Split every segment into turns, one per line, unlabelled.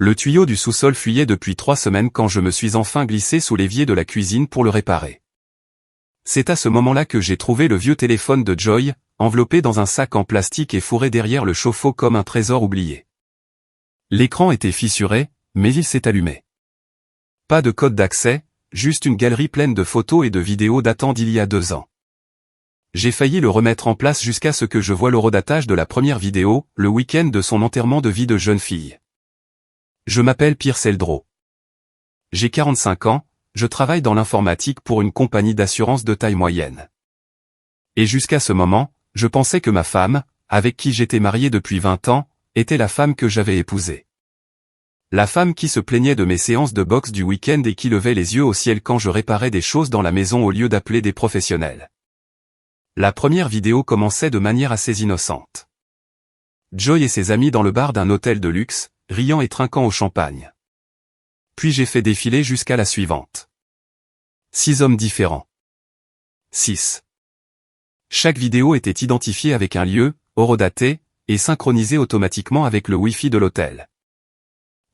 Le tuyau du sous-sol fuyait depuis 3 semaines quand je me suis enfin glissé sous l'évier de la cuisine pour le réparer. C'est à ce moment-là que j'ai trouvé le vieux téléphone de Joy, enveloppé dans un sac en plastique et fourré derrière le chauffe-eau comme un trésor oublié. L'écran était fissuré, mais il s'est allumé. Pas de code d'accès, juste une galerie pleine de photos et de vidéos datant d'il y a 2 ans. J'ai failli le remettre en place jusqu'à ce que je voie l'horodatage de la première vidéo, le week-end de son enterrement de vie de jeune fille. Je m'appelle Pierce Eldro. J'ai 45 ans, je travaille dans l'informatique pour une compagnie d'assurance de taille moyenne. Et jusqu'à ce moment, je pensais que ma femme, avec qui j'étais marié depuis 20 ans, était la femme que j'avais épousée. La femme qui se plaignait de mes séances de boxe du week-end et qui levait les yeux au ciel quand je réparais des choses dans la maison au lieu d'appeler des professionnels. La première vidéo commençait de manière assez innocente. Joy et ses amis dans le bar d'un hôtel de luxe, riant et trinquant au champagne. Puis j'ai fait défiler jusqu'à la suivante. 6 hommes différents. 6. Chaque vidéo était identifiée avec un lieu, horodatée, et synchronisée automatiquement avec le Wi-Fi de l'hôtel.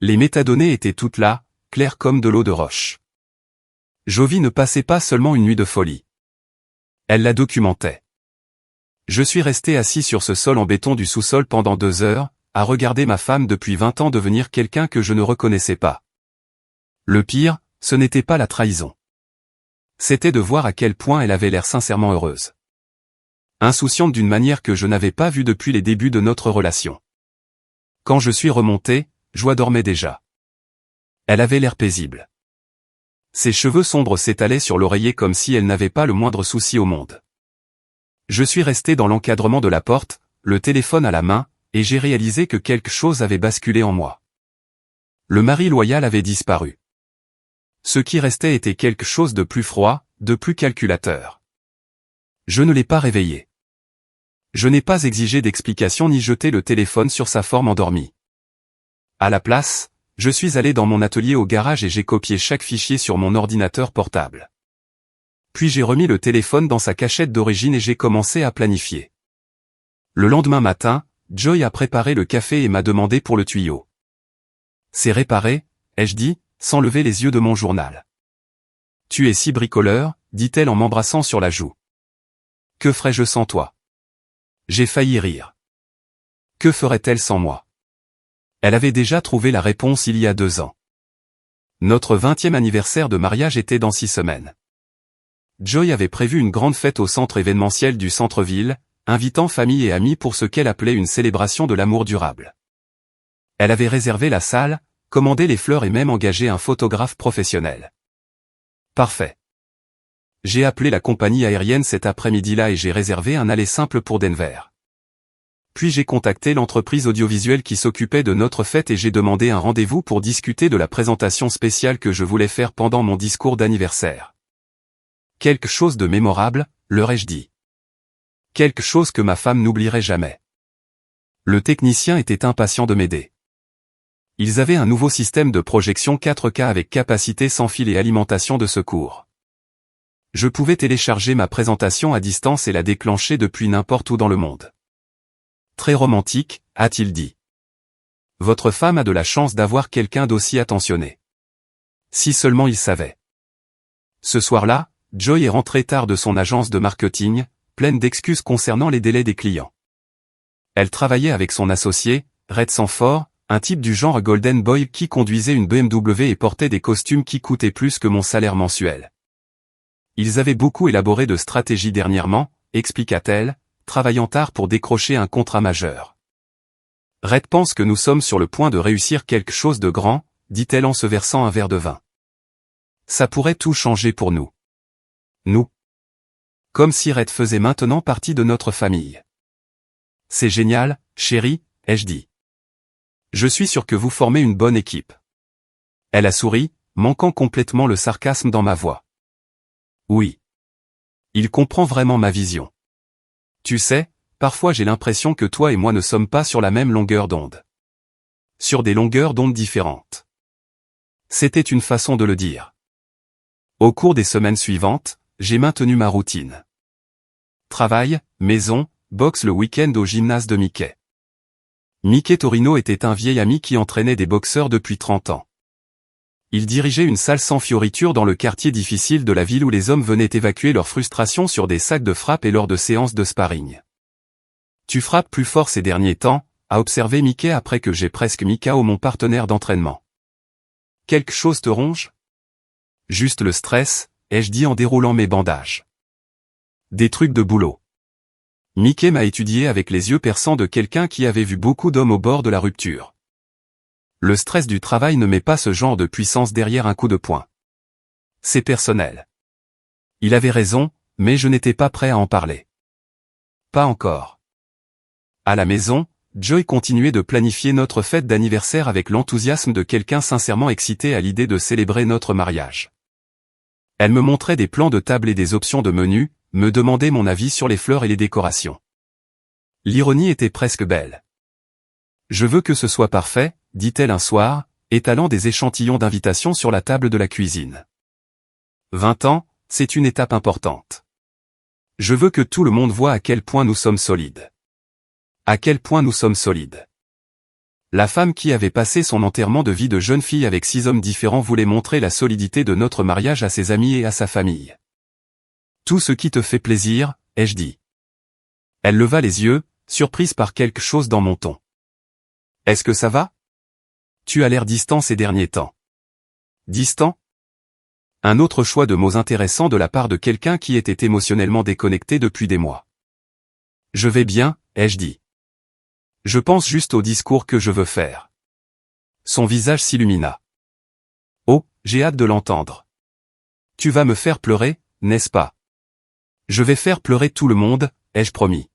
Les métadonnées étaient toutes là, claires comme de l'eau de roche. Jovi ne passait pas seulement une nuit de folie. Elle la documentait. Je suis resté assis sur ce sol en béton du sous-sol pendant 2 heures, à regarder ma femme depuis 20 ans devenir quelqu'un que je ne reconnaissais pas. Le pire, ce n'était pas la trahison. C'était de voir à quel point elle avait l'air sincèrement heureuse. Insouciante d'une manière que je n'avais pas vue depuis les débuts de notre relation. Quand je suis remonté, Joie dormait déjà. Elle avait l'air paisible. Ses cheveux sombres s'étalaient sur l'oreiller comme si elle n'avait pas le moindre souci au monde. Je suis resté dans l'encadrement de la porte, le téléphone à la main, et j'ai réalisé que quelque chose avait basculé en moi. Le mari loyal avait disparu. Ce qui restait était quelque chose de plus froid, de plus calculateur. Je ne l'ai pas réveillé. Je n'ai pas exigé d'explication ni jeté le téléphone sur sa forme endormie. À la place, je suis allé dans mon atelier au garage et j'ai copié chaque fichier sur mon ordinateur portable. Puis j'ai remis le téléphone dans sa cachette d'origine et j'ai commencé à planifier. Le lendemain matin, Joy a préparé le café et m'a demandé pour le tuyau. C'est réparé, ai-je dit, sans lever les yeux de mon journal. Tu es si bricoleur, dit-elle en m'embrassant sur la joue. Que ferais-je sans toi? J'ai failli rire. Que ferait-elle sans moi? Elle avait déjà trouvé la réponse il y a 2 ans. Notre 20e anniversaire de mariage était dans 6 semaines. Joy avait prévu une grande fête au centre événementiel du centre-ville, invitant famille et amis pour ce qu'elle appelait une célébration de l'amour durable. Elle avait réservé la salle, commandé les fleurs et même engagé un photographe professionnel. Parfait. J'ai appelé la compagnie aérienne cet après-midi-là et j'ai réservé un aller simple pour Denver. Puis j'ai contacté l'entreprise audiovisuelle qui s'occupait de notre fête et j'ai demandé un rendez-vous pour discuter de la présentation spéciale que je voulais faire pendant mon discours d'anniversaire. Quelque chose de mémorable, leur ai-je dit. Quelque chose que ma femme n'oublierait jamais. Le technicien était impatient de m'aider. Ils avaient un nouveau système de projection 4K avec capacité sans fil et alimentation de secours. Je pouvais télécharger ma présentation à distance et la déclencher depuis n'importe où dans le monde. Très romantique, a-t-il dit. Votre femme a de la chance d'avoir quelqu'un d'aussi attentionné. Si seulement il savait. Ce soir-là, Joy est rentrée tard de son agence de marketing, pleine d'excuses concernant les délais des clients. Elle travaillait avec son associé, Red Sanford, un type du genre Golden Boy qui conduisait une BMW et portait des costumes qui coûtaient plus que mon salaire mensuel. Ils avaient beaucoup élaboré de stratégies dernièrement, expliqua-t-elle, travaillant tard pour décrocher un contrat majeur. Red pense que nous sommes sur le point de réussir quelque chose de grand, dit-elle en se versant un verre de vin. Ça pourrait tout changer pour nous. Nous. Comme si Red faisait maintenant partie de notre famille. C'est génial, chérie, ai-je dit. Je suis sûr que vous formez une bonne équipe. Elle a souri, manquant complètement le sarcasme dans ma voix. Oui. Il comprend vraiment ma vision. Tu sais, parfois j'ai l'impression que toi et moi ne sommes pas sur la même longueur d'onde. Sur des longueurs d'onde différentes. C'était une façon de le dire. Au cours des semaines suivantes, j'ai maintenu ma routine. Travail, maison, boxe le week-end au gymnase de Mickey. Mickey Torino était un vieil ami qui entraînait des boxeurs depuis 30 ans. Il dirigeait une salle sans fioriture dans le quartier difficile de la ville où les hommes venaient évacuer leur frustration sur des sacs de frappe et lors de séances de sparring. Tu frappes plus fort ces derniers temps, a observé Mickey après que j'ai presque mis KO mon partenaire d'entraînement. Quelque chose te ronge? Juste le stress, ai-je dit en déroulant mes bandages. Des trucs de boulot. Mickey m'a étudié avec les yeux perçants de quelqu'un qui avait vu beaucoup d'hommes au bord de la rupture. Le stress du travail ne met pas ce genre de puissance derrière un coup de poing. C'est personnel. Il avait raison, mais je n'étais pas prêt à en parler. Pas encore. À la maison, Joy continuait de planifier notre fête d'anniversaire avec l'enthousiasme de quelqu'un sincèrement excité à l'idée de célébrer notre mariage. Elle me montrait des plans de table et des options de menu, me demandait mon avis sur les fleurs et les décorations. L'ironie était presque belle. Je veux que ce soit parfait, dit-elle un soir, étalant des échantillons d'invitations sur la table de la cuisine. 20 ans, c'est une étape importante. Je veux que tout le monde voie à quel point nous sommes solides. À quel point nous sommes solides. La femme qui avait passé son enterrement de vie de jeune fille avec 6 hommes différents voulait montrer la solidité de notre mariage à ses amis et à sa famille. Tout ce qui te fait plaisir, ai-je dit. Elle leva les yeux, surprise par quelque chose dans mon ton. Est-ce que ça va? Tu as l'air distant ces derniers temps. Distant? Un autre choix de mots intéressant de la part de quelqu'un qui était émotionnellement déconnecté depuis des mois. Je vais bien, ai-je dit. Je pense juste au discours que je veux faire. Son visage s'illumina. Oh, j'ai hâte de l'entendre. Tu vas me faire pleurer, n'est-ce pas? Je vais faire pleurer tout le monde, ai-je promis.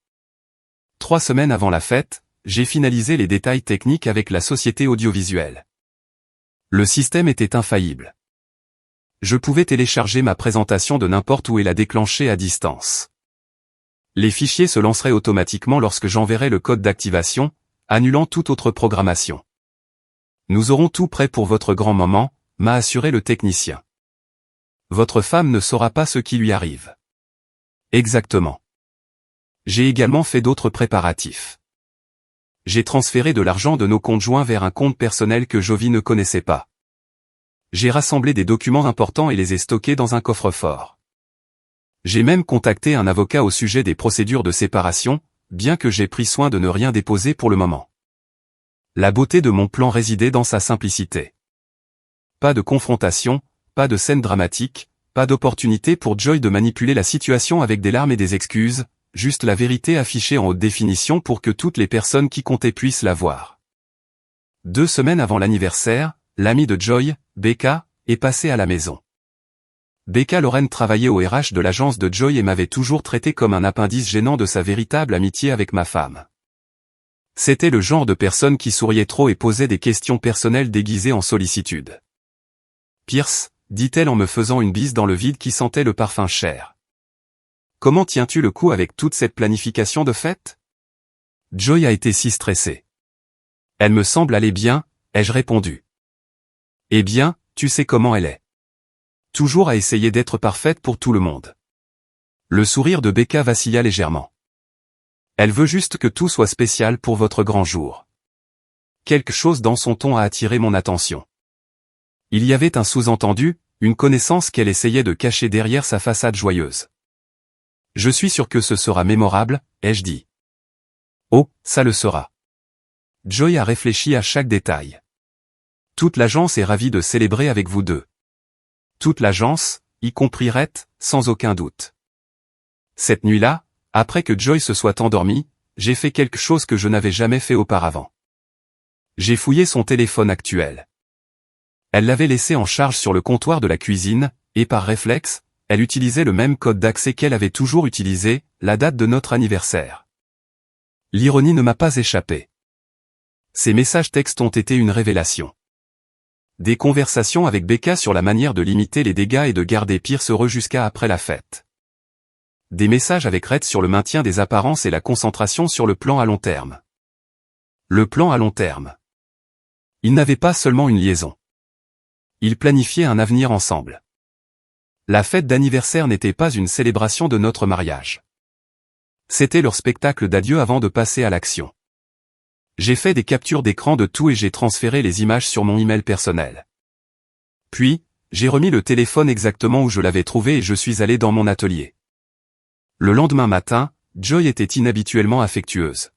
3 semaines avant la fête, j'ai finalisé les détails techniques avec la société audiovisuelle. Le système était infaillible. Je pouvais télécharger ma présentation de n'importe où et la déclencher à distance. Les fichiers se lanceraient automatiquement lorsque j'enverrais le code d'activation, annulant toute autre programmation. Nous aurons tout prêt pour votre grand moment, m'a assuré le technicien. Votre femme ne saura pas ce qui lui arrive. Exactement. J'ai également fait d'autres préparatifs. J'ai transféré de l'argent de nos comptes joints vers un compte personnel que Jovi ne connaissait pas. J'ai rassemblé des documents importants et les ai stockés dans un coffre-fort. J'ai même contacté un avocat au sujet des procédures de séparation, bien que j'ai pris soin de ne rien déposer pour le moment. La beauté de mon plan résidait dans sa simplicité. Pas de confrontation, pas de scène dramatique, pas d'opportunité pour Joy de manipuler la situation avec des larmes et des excuses, juste la vérité affichée en haute définition pour que toutes les personnes qui comptaient puissent la voir. 2 semaines avant l'anniversaire, l'ami de Joy, Becca, est passé à la maison. Becca Lorraine travaillait au RH de l'agence de Joy et m'avait toujours traité comme un appendice gênant de sa véritable amitié avec ma femme. C'était le genre de personne qui souriait trop et posait des questions personnelles déguisées en sollicitude. Pierce, dit-elle en me faisant une bise dans le vide qui sentait le parfum cher. Comment tiens-tu le coup avec toute cette planification de fête? Joy a été si stressée. Elle me semble aller bien, ai-je répondu. Eh bien, tu sais comment elle est. Toujours à essayer d'être parfaite pour tout le monde. Le sourire de Becca vacilla légèrement. Elle veut juste que tout soit spécial pour votre grand jour. Quelque chose dans son ton a attiré mon attention. Il y avait un sous-entendu, une connaissance qu'elle essayait de cacher derrière sa façade joyeuse. Je suis sûr que ce sera mémorable, ai-je dit. Oh, ça le sera. Joy a réfléchi à chaque détail. Toute l'agence est ravie de célébrer avec vous deux. Toute l'agence, y compris Rhett, sans aucun doute. Cette nuit-là, après que Joy se soit endormie, j'ai fait quelque chose que je n'avais jamais fait auparavant. J'ai fouillé son téléphone actuel. Elle l'avait laissé en charge sur le comptoir de la cuisine, et par réflexe, elle utilisait le même code d'accès qu'elle avait toujours utilisé, la date de notre anniversaire. L'ironie ne m'a pas échappé. Ces messages textes ont été une révélation. Des conversations avec Becca sur la manière de limiter les dégâts et de garder Pierce heureux jusqu'à après la fête. Des messages avec Rhett sur le maintien des apparences et la concentration sur le plan à long terme. Le plan à long terme. Ils n'avaient pas seulement une liaison. Ils planifiaient un avenir ensemble. La fête d'anniversaire n'était pas une célébration de notre mariage. C'était leur spectacle d'adieu avant de passer à l'action. J'ai fait des captures d'écran de tout et j'ai transféré les images sur mon email personnel. Puis, j'ai remis le téléphone exactement où je l'avais trouvé et je suis allé dans mon atelier. Le lendemain matin, Joy était inhabituellement affectueuse.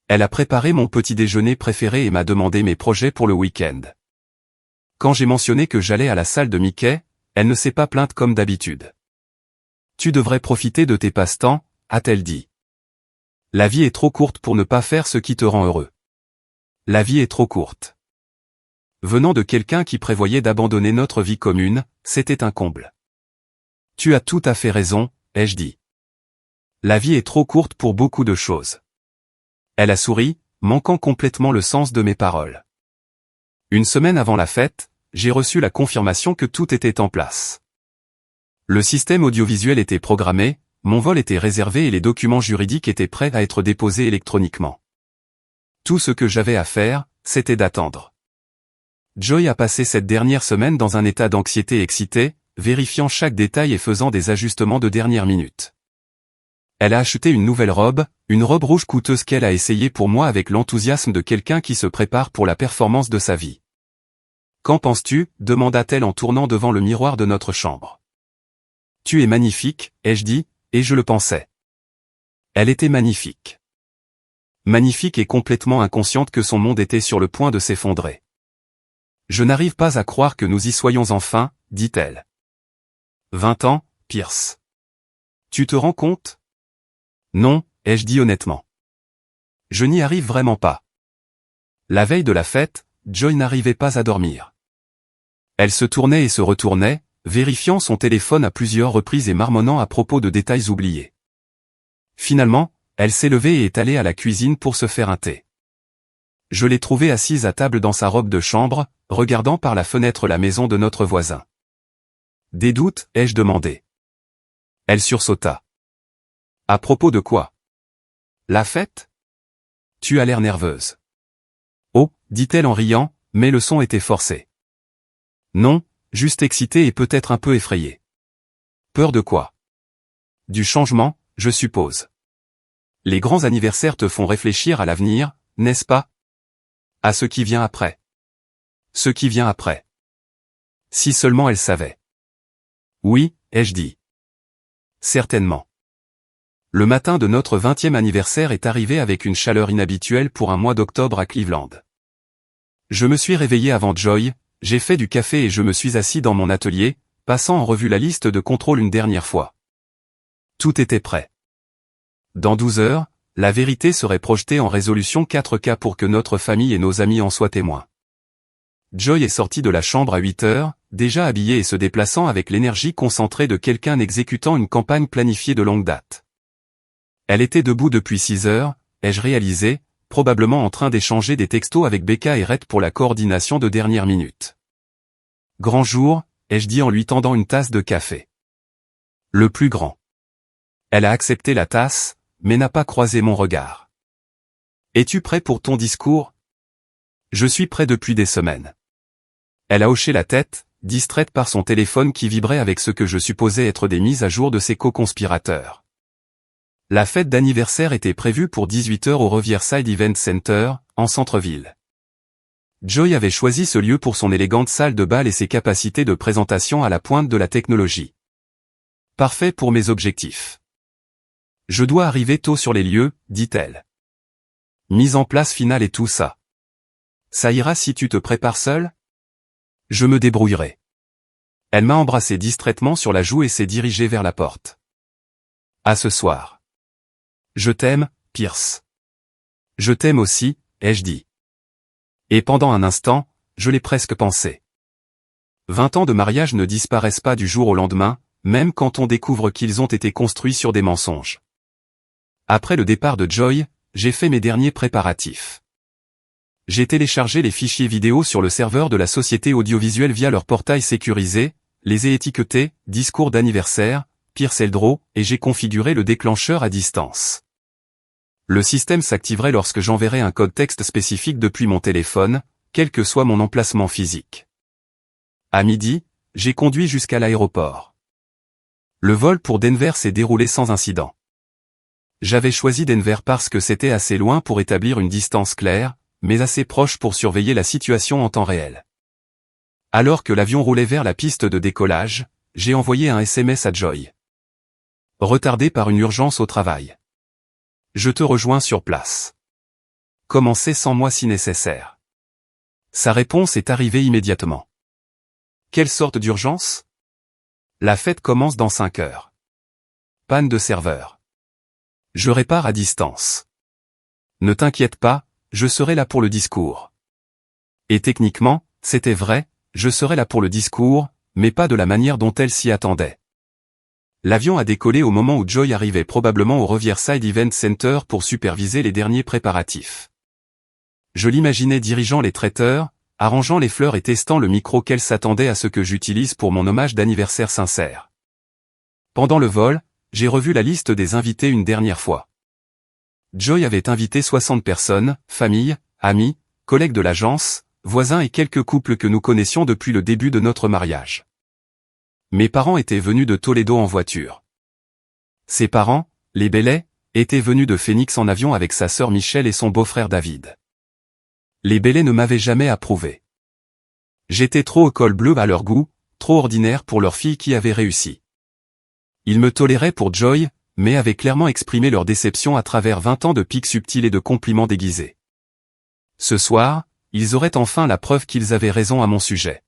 Elle a préparé mon petit déjeuner préféré et m'a demandé mes projets pour le week-end. Quand j'ai mentionné que j'allais à la salle de Mickey, elle ne s'est pas plainte comme d'habitude. Tu devrais profiter de tes passe-temps, a-t-elle dit. La vie est trop courte pour ne pas faire ce qui te rend heureux. La vie est trop courte. Venant de quelqu'un qui prévoyait d'abandonner notre vie commune, c'était un comble. Tu as tout à fait raison, ai-je dit. La vie est trop courte pour beaucoup de choses. Elle a souri, manquant complètement le sens de mes paroles. Une semaine avant la fête, j'ai reçu la confirmation que tout était en place. Le système audiovisuel était programmé, mon vol était réservé et les documents juridiques étaient prêts à être déposés électroniquement. Tout ce que j'avais à faire, c'était d'attendre. Joy a passé cette dernière semaine dans un état d'anxiété excitée, vérifiant chaque détail et faisant des ajustements de dernière minute. Elle a acheté une nouvelle robe, une robe rouge coûteuse qu'elle a essayée pour moi avec l'enthousiasme de quelqu'un qui se prépare pour la performance de sa vie. « Qu'en penses-tu » demanda-t-elle en tournant devant le miroir de notre chambre. « Tu es magnifique » ai-je dit, et je le pensais. Elle était magnifique. Magnifique et complètement inconsciente que son monde était sur le point de s'effondrer. « Je n'arrive pas à croire que nous y soyons enfin, dit-elle. 20 ans, Pierce. Tu te rends compte ? Non, ai-je dit honnêtement. Je n'y arrive vraiment pas. La veille de la fête, Joy n'arrivait pas à dormir. Elle se tournait et se retournait, vérifiant son téléphone à plusieurs reprises et marmonnant à propos de détails oubliés. Finalement, elle s'est levée et est allée à la cuisine pour se faire un thé. Je l'ai trouvée assise à table dans sa robe de chambre, regardant par la fenêtre la maison de notre voisin. Des doutes, ai-je demandé. Elle sursauta. À propos de quoi ? La fête ? Tu as l'air nerveuse. Oh, dit-elle en riant, mais le son était forcé. Non, juste excitée et peut-être un peu effrayée. Peur de quoi ? Du changement, je suppose. Les grands anniversaires te font réfléchir à l'avenir, n'est-ce pas ? À ce qui vient après. Ce qui vient après. Si seulement elle savait. Oui, ai-je dit. Certainement. Le matin de notre 20e anniversaire est arrivé avec une chaleur inhabituelle pour un mois d'octobre à Cleveland. Je me suis réveillé avant Joy, j'ai fait du café et je me suis assis dans mon atelier, passant en revue la liste de contrôle une dernière fois. Tout était prêt. Dans 12 heures, la vérité serait projetée en résolution 4K pour que notre famille et nos amis en soient témoins. Joy est sortie de la chambre à 8 heures, déjà habillée et se déplaçant avec l'énergie concentrée de quelqu'un exécutant une campagne planifiée de longue date. Elle était debout depuis 6 heures, ai-je réalisé, probablement en train d'échanger des textos avec Becca et Rhett pour la coordination de dernière minute. Grand jour, ai-je dit en lui tendant une tasse de café. Le plus grand. Elle a accepté la tasse, mais n'a pas croisé mon regard. Es-tu prêt pour ton discours ? Je suis prêt depuis des semaines. Elle a hoché la tête, distraite par son téléphone qui vibrait avec ce que je supposais être des mises à jour de ses co-conspirateurs. La fête d'anniversaire était prévue pour 18 h au Riverside Event Center, en centre-ville. Joy avait choisi ce lieu pour son élégante salle de bal et ses capacités de présentation à la pointe de la technologie. Parfait pour mes objectifs. Je dois arriver tôt sur les lieux, dit-elle. Mise en place finale et tout ça. Ça ira si tu te prépares seul ? Je me débrouillerai. Elle m'a embrassé distraitement sur la joue et s'est dirigée vers la porte. À ce soir. Je t'aime, Pierce. Je t'aime aussi, ai-je dit. Et pendant un instant, je l'ai presque pensé. 20 ans de mariage ne disparaissent pas du jour au lendemain, même quand on découvre qu'ils ont été construits sur des mensonges. Après le départ de Joy, j'ai fait mes derniers préparatifs. J'ai téléchargé les fichiers vidéo sur le serveur de la société audiovisuelle via leur portail sécurisé, les ai étiquetés, discours d'anniversaire, Pierce Eldro, et j'ai configuré le déclencheur à distance. Le système s'activerait lorsque j'enverrai un code texte spécifique depuis mon téléphone, quel que soit mon emplacement physique. À midi, j'ai conduit jusqu'à l'aéroport. Le vol pour Denver s'est déroulé sans incident. J'avais choisi Denver parce que c'était assez loin pour établir une distance claire, mais assez proche pour surveiller la situation en temps réel. Alors que l'avion roulait vers la piste de décollage, j'ai envoyé un SMS à Joy. Retardé par une urgence au travail. Je te rejoins sur place. Commencez sans moi si nécessaire. Sa réponse est arrivée immédiatement. Quelle sorte d'urgence? La fête commence dans 5 heures. Panne de serveur. Je répare à distance. Ne t'inquiète pas, je serai là pour le discours. Et techniquement, c'était vrai, je serai là pour le discours, mais pas de la manière dont elle s'y attendait. L'avion a décollé au moment où Joy arrivait probablement au Riverside Event Center pour superviser les derniers préparatifs. Je l'imaginais dirigeant les traiteurs, arrangeant les fleurs et testant le micro qu'elle s'attendait à ce que j'utilise pour mon hommage d'anniversaire sincère. Pendant le vol, j'ai revu la liste des invités une dernière fois. Joy avait invité 60 personnes, familles, amis, collègues de l'agence, voisins et quelques couples que nous connaissions depuis le début de notre mariage. Mes parents étaient venus de Toledo en voiture. Ses parents, les Bellets, étaient venus de Phoenix en avion avec sa sœur Michelle et son beau-frère David. Les Bellets ne m'avaient jamais approuvé. J'étais trop au col bleu à leur goût, trop ordinaire pour leur fille qui avait réussi. Ils me toléraient pour Joy, mais avaient clairement exprimé leur déception à travers 20 ans de piques subtiles et de compliments déguisés. Ce soir, ils auraient enfin la preuve qu'ils avaient raison à mon sujet.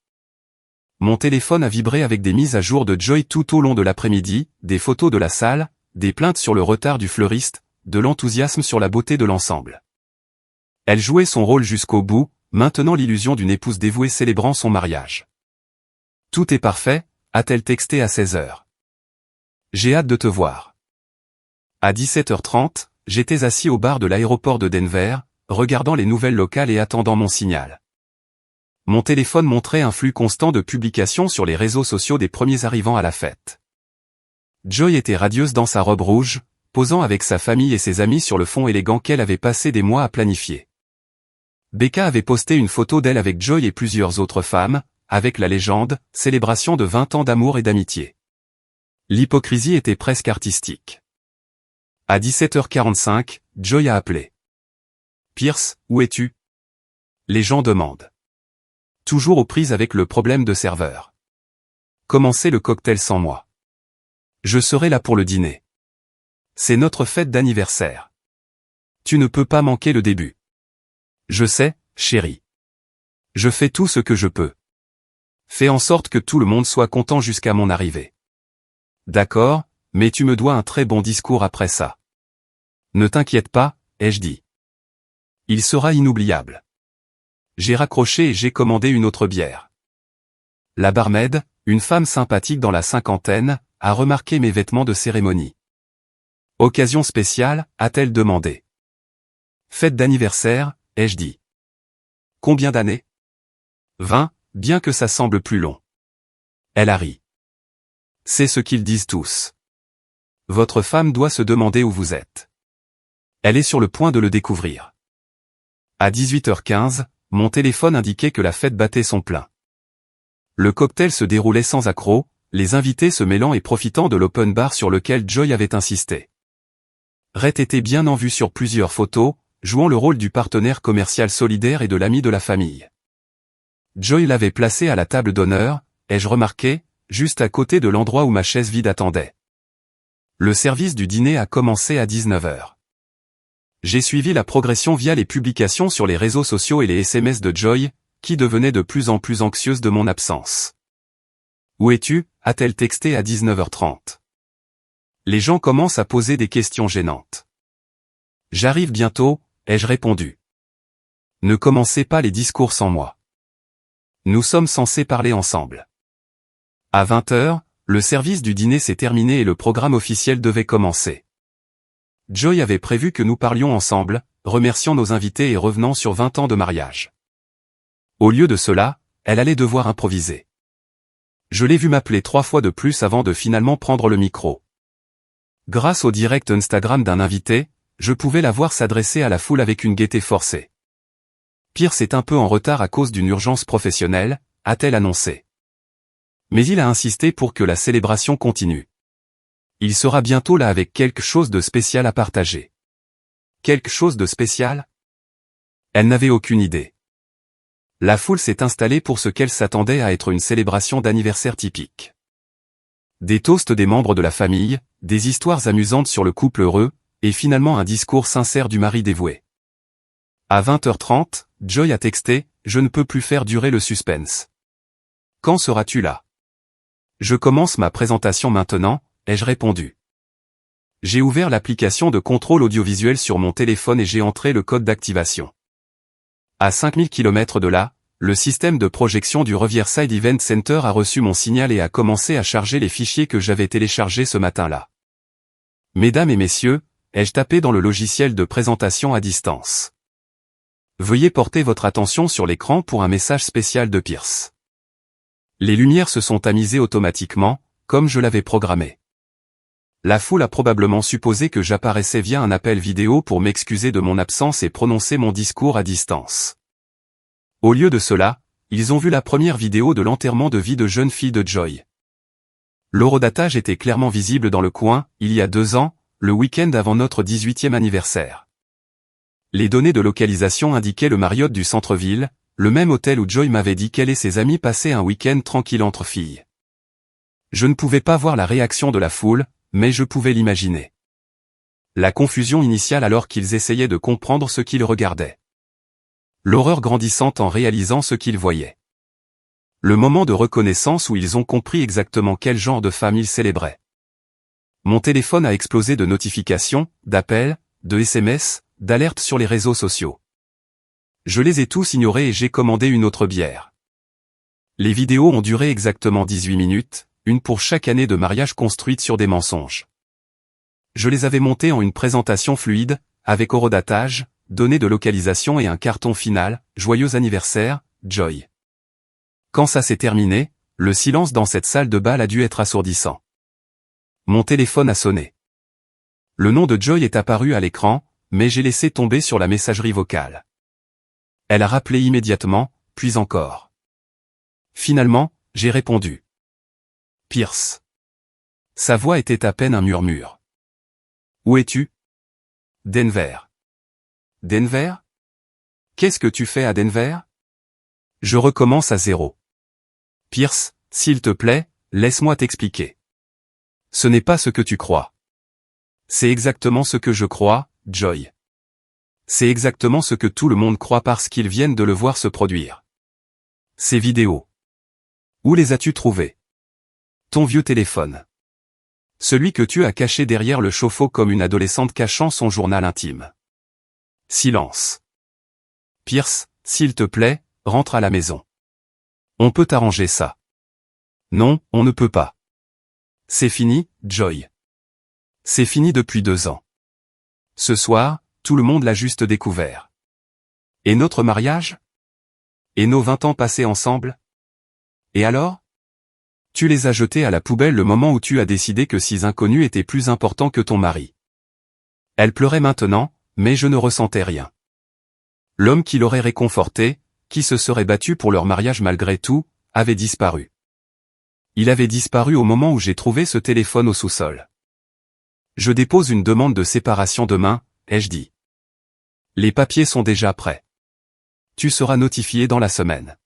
Mon téléphone a vibré avec des mises à jour de Joy tout au long de l'après-midi, des photos de la salle, des plaintes sur le retard du fleuriste, de l'enthousiasme sur la beauté de l'ensemble. Elle jouait son rôle jusqu'au bout, maintenant l'illusion d'une épouse dévouée célébrant son mariage. Tout est parfait, a-t-elle texté à 16 heures. J'ai hâte de te voir. À 17h30, j'étais assis au bar de l'aéroport de Denver, regardant les nouvelles locales et attendant mon signal. Mon téléphone montrait un flux constant de publications sur les réseaux sociaux des premiers arrivants à la fête. Joy était radieuse dans sa robe rouge, posant avec sa famille et ses amis sur le fond élégant qu'elle avait passé des mois à planifier. Becca avait posté une photo d'elle avec Joy et plusieurs autres femmes, avec la légende « Célébration de 20 ans d'amour et d'amitié ». L'hypocrisie était presque artistique. À 17h45, Joy a appelé. « Pierce, où es-tu » Les gens demandent. Toujours aux prises avec le problème de serveur. Commencez le cocktail sans moi. Je serai là pour le dîner. C'est notre fête d'anniversaire. Tu ne peux pas manquer le début. Je sais, chérie. Je fais tout ce que je peux. Fais en sorte que tout le monde soit content jusqu'à mon arrivée. D'accord, mais tu me dois un très bon discours après ça. Ne t'inquiète pas, ai-je dit. Il sera inoubliable. J'ai raccroché et j'ai commandé une autre bière. La barmaid, une femme sympathique dans la cinquantaine, a remarqué mes vêtements de cérémonie. Occasion spéciale, a-t-elle demandé. Fête d'anniversaire, ai-je dit. Combien d'années? 20, bien que ça semble plus long. Elle a ri. C'est ce qu'ils disent tous. Votre femme doit se demander où vous êtes. Elle est sur le point de le découvrir. À 18h15, mon téléphone indiquait que la fête battait son plein. Le cocktail se déroulait sans accroc, les invités se mêlant et profitant de l'open bar sur lequel Joy avait insisté. Rhett était bien en vue sur plusieurs photos, jouant le rôle du partenaire commercial solidaire et de l'ami de la famille. Joy l'avait placé à la table d'honneur, ai-je remarqué, juste à côté de l'endroit où ma chaise vide attendait. Le service du dîner a commencé à 19h. J'ai suivi la progression via les publications sur les réseaux sociaux et les SMS de Joy, qui devenait de plus en plus anxieuse de mon absence. Où es-tu, a-t-elle texté à 19h30. Les gens commencent à poser des questions gênantes. J'arrive bientôt, ai-je répondu. Ne commencez pas les discours sans moi. Nous sommes censés parler ensemble. À 20h, le service du dîner s'est terminé et le programme officiel devait commencer. Joy avait prévu que nous parlions ensemble, remerciant nos invités et revenant sur 20 ans de mariage. Au lieu de cela, elle allait devoir improviser. Je l'ai vu m'appeler 3 fois de plus avant de finalement prendre le micro. Grâce au direct Instagram d'un invité, je pouvais la voir s'adresser à la foule avec une gaieté forcée. Pierce est un peu en retard à cause d'une urgence professionnelle, a-t-elle annoncé. Mais il a insisté pour que la célébration continue. Il sera bientôt là avec quelque chose de spécial à partager. Quelque chose de spécial? Elle n'avait aucune idée. La foule s'est installée pour ce qu'elle s'attendait à être une célébration d'anniversaire typique. Des toasts des membres de la famille, des histoires amusantes sur le couple heureux, et finalement un discours sincère du mari dévoué. À 20h30, Joy a texté « Je ne peux plus faire durer le suspense. Quand seras-tu là? Je commence ma présentation maintenant », ai-je répondu. J'ai ouvert l'application de contrôle audiovisuel sur mon téléphone et j'ai entré le code d'activation. À 5000 km de là, le système de projection du Riverside Event Center a reçu mon signal et a commencé à charger les fichiers que j'avais téléchargés ce matin-là. Mesdames et messieurs, ai-je tapé dans le logiciel de présentation à distance. Veuillez porter votre attention sur l'écran pour un message spécial de Pierce. Les lumières se sont tamisées automatiquement, comme je l'avais programmé. La foule a probablement supposé que j'apparaissais via un appel vidéo pour m'excuser de mon absence et prononcer mon discours à distance. Au lieu de cela, ils ont vu la première vidéo de l'enterrement de vie de jeune fille de Joy. L'horodatage était clairement visible dans le coin, il y a 2 ans, le week-end avant notre 18e anniversaire. Les données de localisation indiquaient le Marriott du centre-ville, le même hôtel où Joy m'avait dit qu'elle et ses amis passaient un week-end tranquille entre filles. Je ne pouvais pas voir la réaction de la foule, mais je pouvais l'imaginer. La confusion initiale alors qu'ils essayaient de comprendre ce qu'ils regardaient. L'horreur grandissante en réalisant ce qu'ils voyaient. Le moment de reconnaissance où ils ont compris exactement quel genre de femme ils célébraient. Mon téléphone a explosé de notifications, d'appels, de SMS, d'alertes sur les réseaux sociaux. Je les ai tous ignorés et j'ai commandé une autre bière. Les vidéos ont duré exactement 18 minutes, une pour chaque année de mariage construite sur des mensonges. Je les avais montées en une présentation fluide, avec horodatage, données de localisation et un carton final, joyeux anniversaire, Joy. Quand ça s'est terminé, le silence dans cette salle de bal a dû être assourdissant. Mon téléphone a sonné. Le nom de Joy est apparu à l'écran, mais j'ai laissé tomber sur la messagerie vocale. Elle a rappelé immédiatement, puis encore. Finalement, j'ai répondu. Pierce. Sa voix était à peine un murmure. Où es-tu? Denver. Denver? Qu'est-ce que tu fais à Denver? Je recommence à zéro. Pierce, s'il te plaît, laisse-moi t'expliquer. Ce n'est pas ce que tu crois. C'est exactement ce que je crois, Joy. C'est exactement ce que tout le monde croit parce qu'ils viennent de le voir se produire. Ces vidéos. Où les as-tu trouvées? Ton vieux téléphone. Celui que tu as caché derrière le chauffe-eau comme une adolescente cachant son journal intime. Silence. Pierce, s'il te plaît, rentre à la maison. On peut arranger ça. Non, on ne peut pas. C'est fini, Joy. C'est fini depuis 2 ans. Ce soir, tout le monde l'a juste découvert. Et notre mariage? Et nos 20 ans passés ensemble? Et alors? Tu les as jetés à la poubelle le moment où tu as décidé que 6 inconnus étaient plus importants que ton mari. Elle pleurait maintenant, mais je ne ressentais rien. L'homme qui l'aurait réconforté, qui se serait battu pour leur mariage malgré tout, avait disparu. Il avait disparu au moment où j'ai trouvé ce téléphone au sous-sol. Je dépose une demande de séparation demain, ai-je dit. Les papiers sont déjà prêts. Tu seras notifié dans la semaine.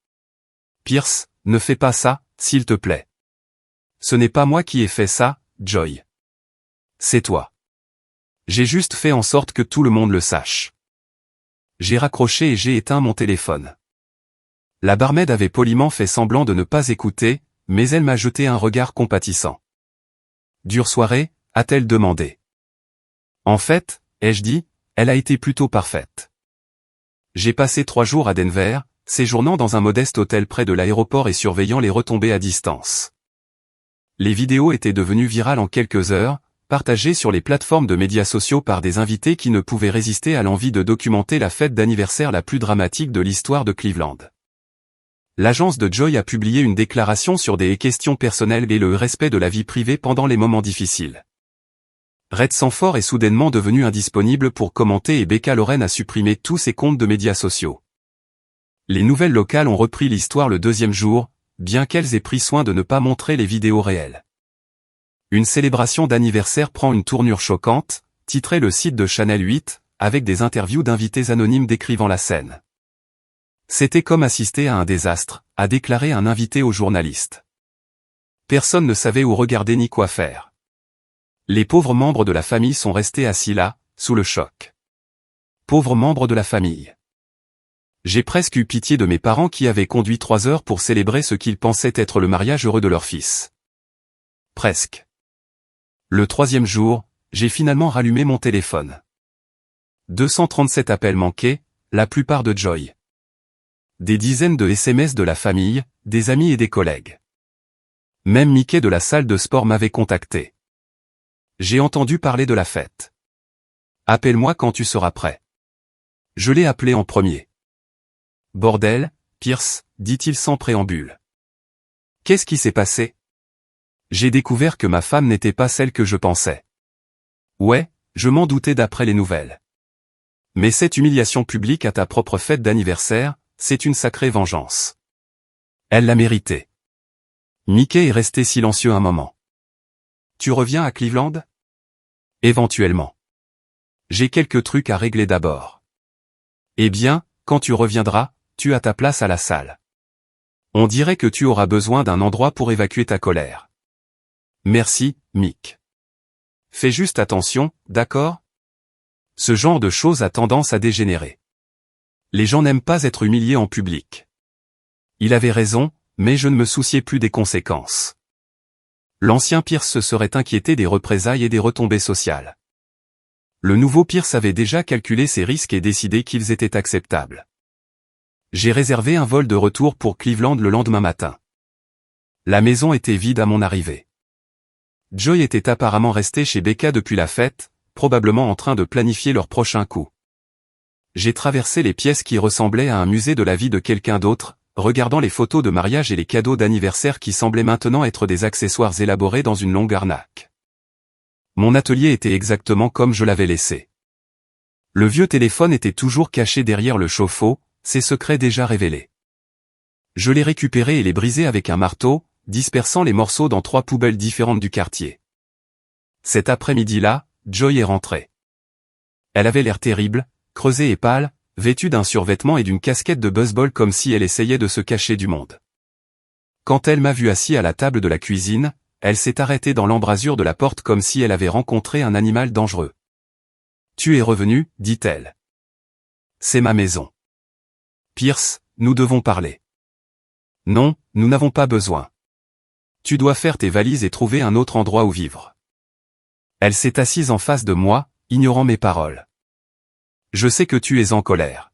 Pierce, ne fais pas ça, s'il te plaît. Ce n'est pas moi qui ai fait ça, Joy. C'est toi. J'ai juste fait en sorte que tout le monde le sache. J'ai raccroché et j'ai éteint mon téléphone. La barmaid avait poliment fait semblant de ne pas écouter, mais elle m'a jeté un regard compatissant. Dure soirée, a-t-elle demandé. En fait, ai-je dit, elle a été plutôt parfaite. J'ai passé 3 jours à Denver, séjournant dans un modeste hôtel près de l'aéroport et surveillant les retombées à distance. Les vidéos étaient devenues virales en quelques heures, partagées sur les plateformes de médias sociaux par des invités qui ne pouvaient résister à l'envie de documenter la fête d'anniversaire la plus dramatique de l'histoire de Cleveland. L'agence de Joy a publié une déclaration sur des questions personnelles et le respect de la vie privée pendant les moments difficiles. Red Sanford est soudainement devenu indisponible pour commenter et Becca Loren a supprimé tous ses comptes de médias sociaux. Les nouvelles locales ont repris l'histoire le 2e jour, bien qu'elles aient pris soin de ne pas montrer les vidéos réelles. Une célébration d'anniversaire prend une tournure choquante, titrait le site de Channel 8, avec des interviews d'invités anonymes décrivant la scène. C'était comme assister à un désastre, a déclaré un invité aux journalistes. Personne ne savait où regarder ni quoi faire. Les pauvres membres de la famille sont restés assis là, sous le choc. Pauvres membres de la famille. J'ai presque eu pitié de mes parents qui avaient conduit 3 heures pour célébrer ce qu'ils pensaient être le mariage heureux de leur fils. Presque. Le 3e jour, j'ai finalement rallumé mon téléphone. 237 appels manqués, la plupart de Joy. Des dizaines de SMS de la famille, des amis et des collègues. Même Mickey de la salle de sport m'avait contacté. J'ai entendu parler de la fête. Appelle-moi quand tu seras prêt. Je l'ai appelé en premier. Bordel, Pierce, dit-il sans préambule. Qu'est-ce qui s'est passé? J'ai découvert que ma femme n'était pas celle que je pensais. Ouais, je m'en doutais d'après les nouvelles. Mais cette humiliation publique à ta propre fête d'anniversaire, c'est une sacrée vengeance. Elle l'a mérité. Mickey est resté silencieux un moment. Tu reviens à Cleveland? Éventuellement. J'ai quelques trucs à régler d'abord. Eh bien, quand tu reviendras, tu as ta place à la salle. On dirait que tu auras besoin d'un endroit pour évacuer ta colère. Merci, Mick. Fais juste attention, d'accord? Ce genre de choses a tendance à dégénérer. Les gens n'aiment pas être humiliés en public. Il avait raison, mais je ne me souciais plus des conséquences. L'ancien Pierce se serait inquiété des représailles et des retombées sociales. Le nouveau Pierce avait déjà calculé ses risques et décidé qu'ils étaient acceptables. J'ai réservé un vol de retour pour Cleveland le lendemain matin. La maison était vide à mon arrivée. Joy était apparemment resté chez Becca depuis la fête, probablement en train de planifier leur prochain coup. J'ai traversé les pièces qui ressemblaient à un musée de la vie de quelqu'un d'autre, regardant les photos de mariage et les cadeaux d'anniversaire qui semblaient maintenant être des accessoires élaborés dans une longue arnaque. Mon atelier était exactement comme je l'avais laissé. Le vieux téléphone était toujours caché derrière le chauffe-eau, ses secrets déjà révélés. Je l'ai récupéré et l'ai brisé avec un marteau, dispersant les morceaux dans 3 poubelles différentes du quartier. Cet après-midi-là, Joy est rentrée. Elle avait l'air terrible, creusée et pâle, vêtue d'un survêtement et d'une casquette de baseball comme si elle essayait de se cacher du monde. Quand elle m'a vu assis à la table de la cuisine, elle s'est arrêtée dans l'embrasure de la porte comme si elle avait rencontré un animal dangereux. « Tu es revenu, dit-elle. C'est ma maison. Pierce, nous devons parler. Non, nous n'avons pas besoin. Tu dois faire tes valises et trouver un autre endroit où vivre. Elle s'est assise en face de moi, ignorant mes paroles. Je sais que tu es en colère.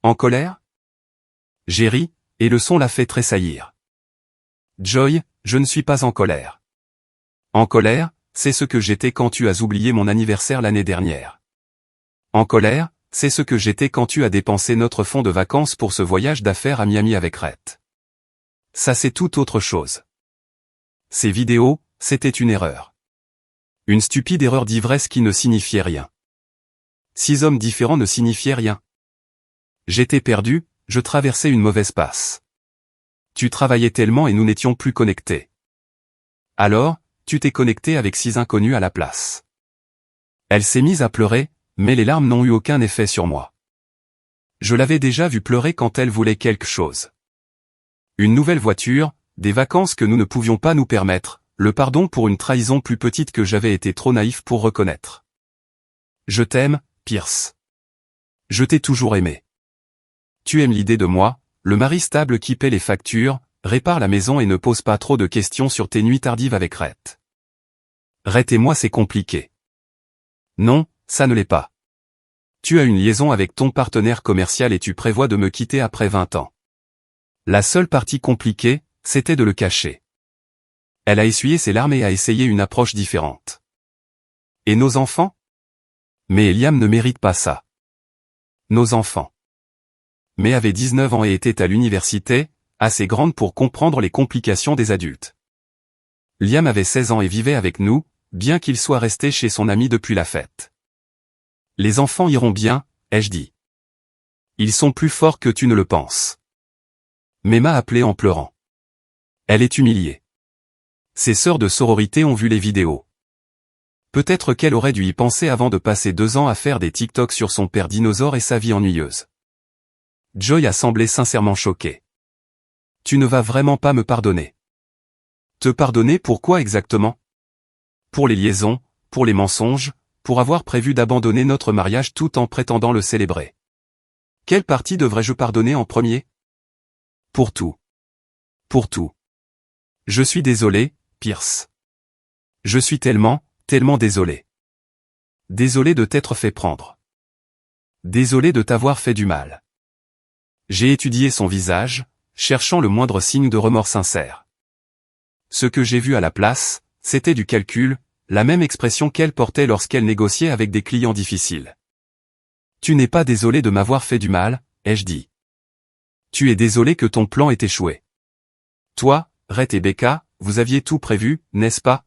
En colère? J'ai ri, et le son l'a fait tressaillir. Joy, je ne suis pas en colère. En colère, c'est ce que j'étais quand tu as oublié mon anniversaire l'année dernière. En colère, c'est ce que j'étais quand tu as dépensé notre fonds de vacances pour ce voyage d'affaires à Miami avec Rhett. Ça c'est tout autre chose. Ces vidéos, c'était une erreur. Une stupide erreur d'ivresse qui ne signifiait rien. 6 hommes différents ne signifiaient rien. J'étais perdu, je traversais une mauvaise passe. Tu travaillais tellement et nous n'étions plus connectés. Alors, tu t'es connecté avec 6 inconnus à la place. Elle s'est mise à pleurer, mais les larmes n'ont eu aucun effet sur moi. Je l'avais déjà vue pleurer quand elle voulait quelque chose. Une nouvelle voiture, des vacances que nous ne pouvions pas nous permettre, le pardon pour une trahison plus petite que j'avais été trop naïf pour reconnaître. Je t'aime, Pierce. Je t'ai toujours aimé. Tu aimes l'idée de moi, le mari stable qui paie les factures, répare la maison et ne pose pas trop de questions sur tes nuits tardives avec Rhett. Rhett et moi c'est compliqué. Non, ça ne l'est pas. Tu as une liaison avec ton partenaire commercial et tu prévois de me quitter après 20 ans. La seule partie compliquée, c'était de le cacher. Elle a essuyé ses larmes et a essayé une approche différente. Et nos enfants? Mais Liam ne mérite pas ça. Nos enfants. Mais avait 19 ans et était à l'université, assez grande pour comprendre les complications des adultes. Liam avait 16 ans et vivait avec nous, bien qu'il soit resté chez son ami depuis la fête. Les enfants iront bien, ai-je dit. Ils sont plus forts que tu ne le penses. Mais m'a appelé en pleurant. Elle est humiliée. Ses sœurs de sororité ont vu les vidéos. Peut-être qu'elle aurait dû y penser avant de passer 2 ans à faire des TikTok sur son père dinosaure et sa vie ennuyeuse. Joy a semblé sincèrement choquée. Tu ne vas vraiment pas me pardonner. Te pardonner pour quoi exactement? Pour les liaisons, pour les mensonges, pour avoir prévu d'abandonner notre mariage tout en prétendant le célébrer. Quelle partie devrais-je pardonner en premier? Pour tout. Pour tout. Je suis désolé, Pierce. Je suis tellement désolé. Désolé de t'être fait prendre. Désolé de t'avoir fait du mal. J'ai étudié son visage, cherchant le moindre signe de remords sincère. Ce que j'ai vu à la place, c'était du calcul, la même expression qu'elle portait lorsqu'elle négociait avec des clients difficiles. Tu n'es pas désolé de m'avoir fait du mal, ai-je dit. Tu es désolé que ton plan ait échoué. Toi, Rhett et Becca, vous aviez tout prévu, n'est-ce pas?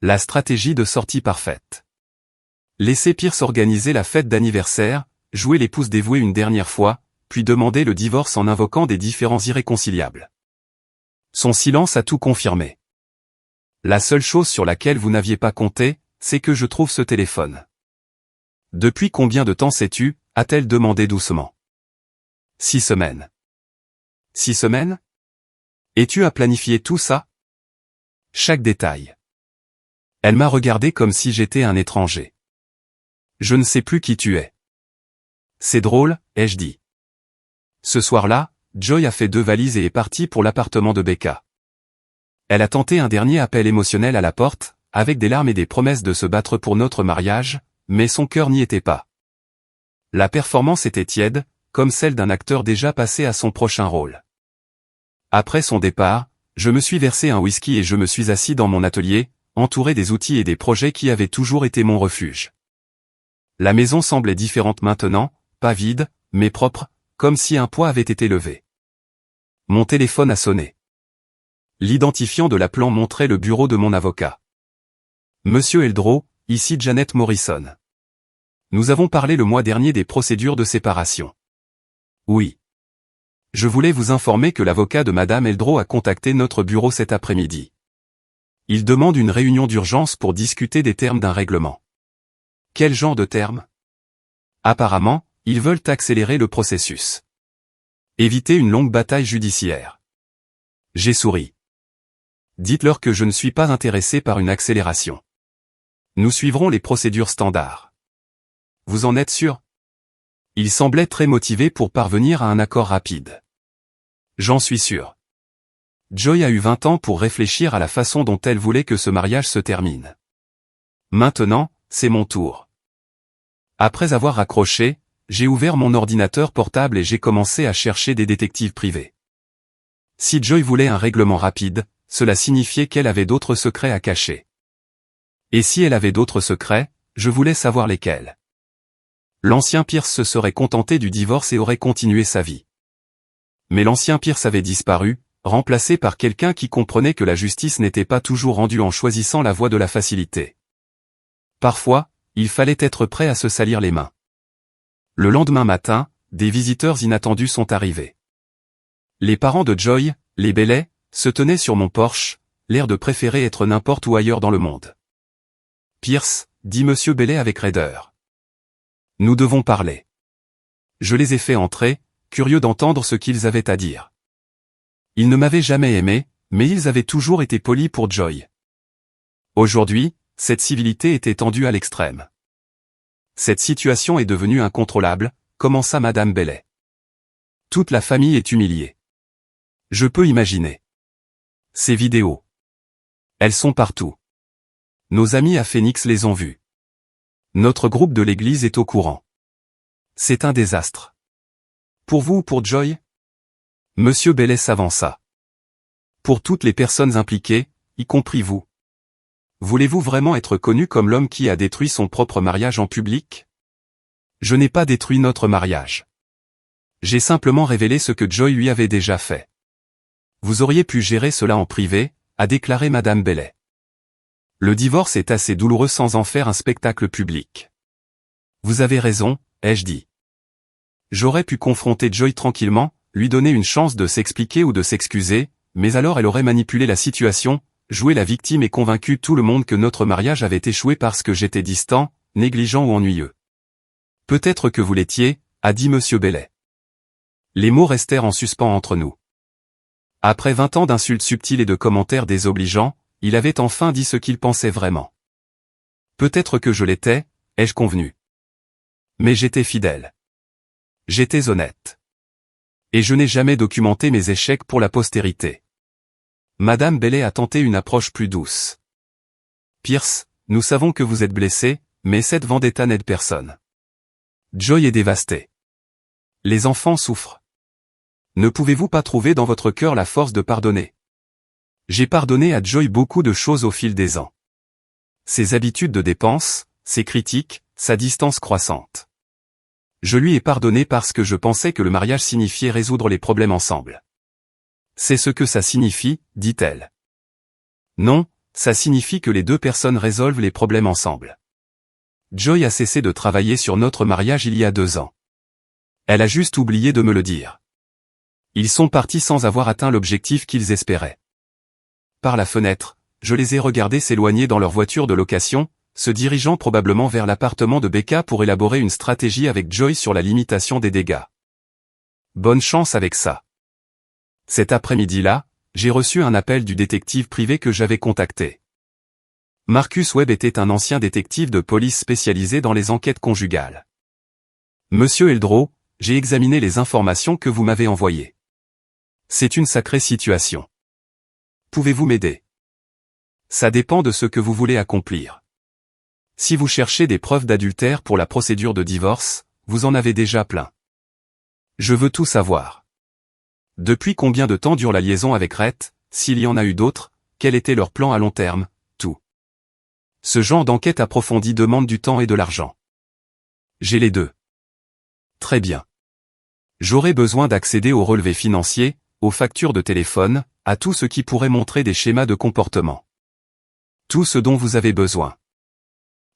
La stratégie de sortie parfaite. Laisser Pierce organiser la fête d'anniversaire, jouer l'épouse dévouée une dernière fois, puis demander le divorce en invoquant des différends irréconciliables. Son silence a tout confirmé. La seule chose sur laquelle vous n'aviez pas compté, c'est que je trouve ce téléphone. Depuis combien de temps sais-tu, a-t-elle demandé doucement. 6 semaines. 6 semaines? Et tu as planifié tout ça? Chaque détail. Elle m'a regardé comme si j'étais un étranger. Je ne sais plus qui tu es. C'est drôle, ai-je dit. Ce soir-là, Joy a fait 2 valises et est partie pour l'appartement de Becca. Elle a tenté un dernier appel émotionnel à la porte, avec des larmes et des promesses de se battre pour notre mariage, mais son cœur n'y était pas. La performance était tiède, comme celle d'un acteur déjà passé à son prochain rôle. Après son départ, je me suis versé un whisky et je me suis assis dans mon atelier, entouré des outils et des projets qui avaient toujours été mon refuge. La maison semblait différente maintenant, pas vide, mais propre, comme si un poids avait été levé. Mon téléphone a sonné. L'identifiant de l'appelant montrait le bureau de mon avocat. Monsieur Eldro, ici Janet Morrison. Nous avons parlé le mois dernier des procédures de séparation. Oui. Je voulais vous informer que l'avocat de Madame Eldro a contacté notre bureau cet après-midi. Il demande une réunion d'urgence pour discuter des termes d'un règlement. Quel genre de termes? Apparemment, ils veulent accélérer le processus. Éviter une longue bataille judiciaire. J'ai souri. Dites-leur que je ne suis pas intéressé par une accélération. Nous suivrons les procédures standards. Vous en êtes sûr? Il semblait très motivé pour parvenir à un accord rapide. J'en suis sûr. Joy a eu 20 ans pour réfléchir à la façon dont elle voulait que ce mariage se termine. Maintenant, c'est mon tour. Après avoir raccroché, j'ai ouvert mon ordinateur portable et j'ai commencé à chercher des détectives privés. Si Joy voulait un règlement rapide, cela signifiait qu'elle avait d'autres secrets à cacher. Et si elle avait d'autres secrets, je voulais savoir lesquels. L'ancien Pierce se serait contenté du divorce et aurait continué sa vie. Mais l'ancien Pierce avait disparu, remplacé par quelqu'un qui comprenait que la justice n'était pas toujours rendue en choisissant la voie de la facilité. Parfois, il fallait être prêt à se salir les mains. Le lendemain matin, des visiteurs inattendus sont arrivés. Les parents de Joy, les Bellet, se tenaient sur mon porche, l'air de préférer être n'importe où ailleurs dans le monde. Pierce, dit Monsieur Bellet avec raideur. Nous devons parler. Je les ai fait entrer, curieux d'entendre ce qu'ils avaient à dire. Ils ne m'avaient jamais aimé, mais ils avaient toujours été polis pour Joy. Aujourd'hui, cette civilité était tendue à l'extrême. Cette situation est devenue incontrôlable, commença Madame Bellet. Toute la famille est humiliée. Je peux imaginer. Ces vidéos. Elles sont partout. Nos amis à Phoenix les ont vues. Notre groupe de l'église est au courant. C'est un désastre. Pour vous ou pour Joy? Monsieur Bellet s'avança. Pour toutes les personnes impliquées, y compris vous. Voulez-vous vraiment être connu comme l'homme qui a détruit son propre mariage en public? Je n'ai pas détruit notre mariage. J'ai simplement révélé ce que Joy lui avait déjà fait. Vous auriez pu gérer cela en privé, a déclaré Madame Bellet. Le divorce est assez douloureux sans en faire un spectacle public. Vous avez raison, ai-je dit. J'aurais pu confronter Joy tranquillement, lui donner une chance de s'expliquer ou de s'excuser, mais alors elle aurait manipulé la situation, joué la victime et convaincu tout le monde que notre mariage avait échoué parce que j'étais distant, négligent ou ennuyeux. Peut-être que vous l'étiez, a dit Monsieur Bellet. Les mots restèrent en suspens entre nous. Après 20 ans d'insultes subtiles et de commentaires désobligeants, il avait enfin dit ce qu'il pensait vraiment. Peut-être que je l'étais, ai-je convenu. Mais j'étais fidèle. J'étais honnête. Et je n'ai jamais documenté mes échecs pour la postérité. Madame Bellet a tenté une approche plus douce. Pierce, nous savons que vous êtes blessé, mais cette vendetta n'aide personne. Joy est dévastée. Les enfants souffrent. Ne pouvez-vous pas trouver dans votre cœur la force de pardonner? J'ai pardonné à Joy beaucoup de choses au fil des ans. Ses habitudes de dépenses, ses critiques, sa distance croissante. Je lui ai pardonné parce que je pensais que le mariage signifiait résoudre les problèmes ensemble. C'est ce que ça signifie, dit-elle. Non, ça signifie que les deux personnes résolvent les problèmes ensemble. Joy a cessé de travailler sur notre mariage il y a 2 ans. Elle a juste oublié de me le dire. Ils sont partis sans avoir atteint l'objectif qu'ils espéraient. Par la fenêtre, je les ai regardés s'éloigner dans leur voiture de location, se dirigeant probablement vers l'appartement de Becca pour élaborer une stratégie avec Joy sur la limitation des dégâts. Bonne chance avec ça. Cet après-midi-là, j'ai reçu un appel du détective privé que j'avais contacté. Marcus Webb était un ancien détective de police spécialisé dans les enquêtes conjugales. Monsieur Eldreau, j'ai examiné les informations que vous m'avez envoyées. C'est une sacrée situation. Pouvez-vous m'aider? Ça dépend de ce que vous voulez accomplir. Si vous cherchez des preuves d'adultère pour la procédure de divorce, vous en avez déjà plein. Je veux tout savoir. Depuis combien de temps dure la liaison avec Rhett, s'il y en a eu d'autres, quel était leur plan à long terme, tout. Ce genre d'enquête approfondie demande du temps et de l'argent. J'ai les deux. Très bien. J'aurai besoin d'accéder aux relevés financiers, aux factures de téléphone, à tout ce qui pourrait montrer des schémas de comportement. Tout ce dont vous avez besoin.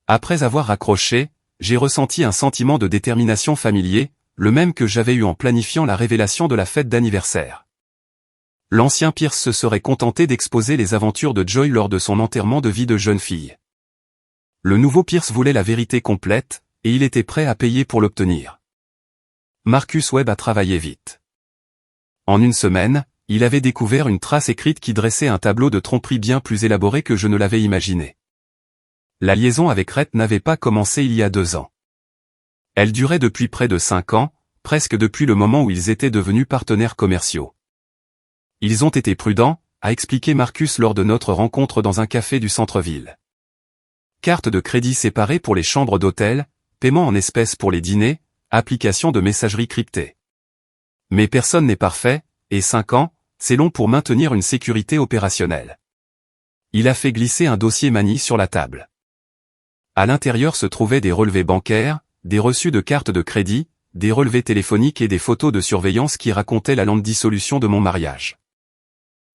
Après avoir raccroché, j'ai ressenti un sentiment de détermination familier, le même que j'avais eu en planifiant la révélation de la fête d'anniversaire. L'ancien Pierce se serait contenté d'exposer les aventures de Joy lors de son enterrement de vie de jeune fille. Le nouveau Pierce voulait la vérité complète, et il était prêt à payer pour l'obtenir. Marcus Webb a travaillé vite. En une semaine, il avait découvert une trace écrite qui dressait un tableau de tromperie bien plus élaboré que je ne l'avais imaginé. La liaison avec Rhett n'avait pas commencé il y a 2 ans. Elle durait depuis près de 5 ans, presque depuis le moment où ils étaient devenus partenaires commerciaux. Ils ont été prudents, a expliqué Marcus lors de notre rencontre dans un café du centre-ville. Carte de crédit séparée pour les chambres d'hôtel, paiement en espèces pour les dîners, application de messagerie cryptée. Mais personne n'est parfait, et 5 ans, c'est long pour maintenir une sécurité opérationnelle. Il a fait glisser un dossier Mani sur la table. À l'intérieur se trouvaient des relevés bancaires, des reçus de cartes de crédit, des relevés téléphoniques et des photos de surveillance qui racontaient la lente dissolution de mon mariage.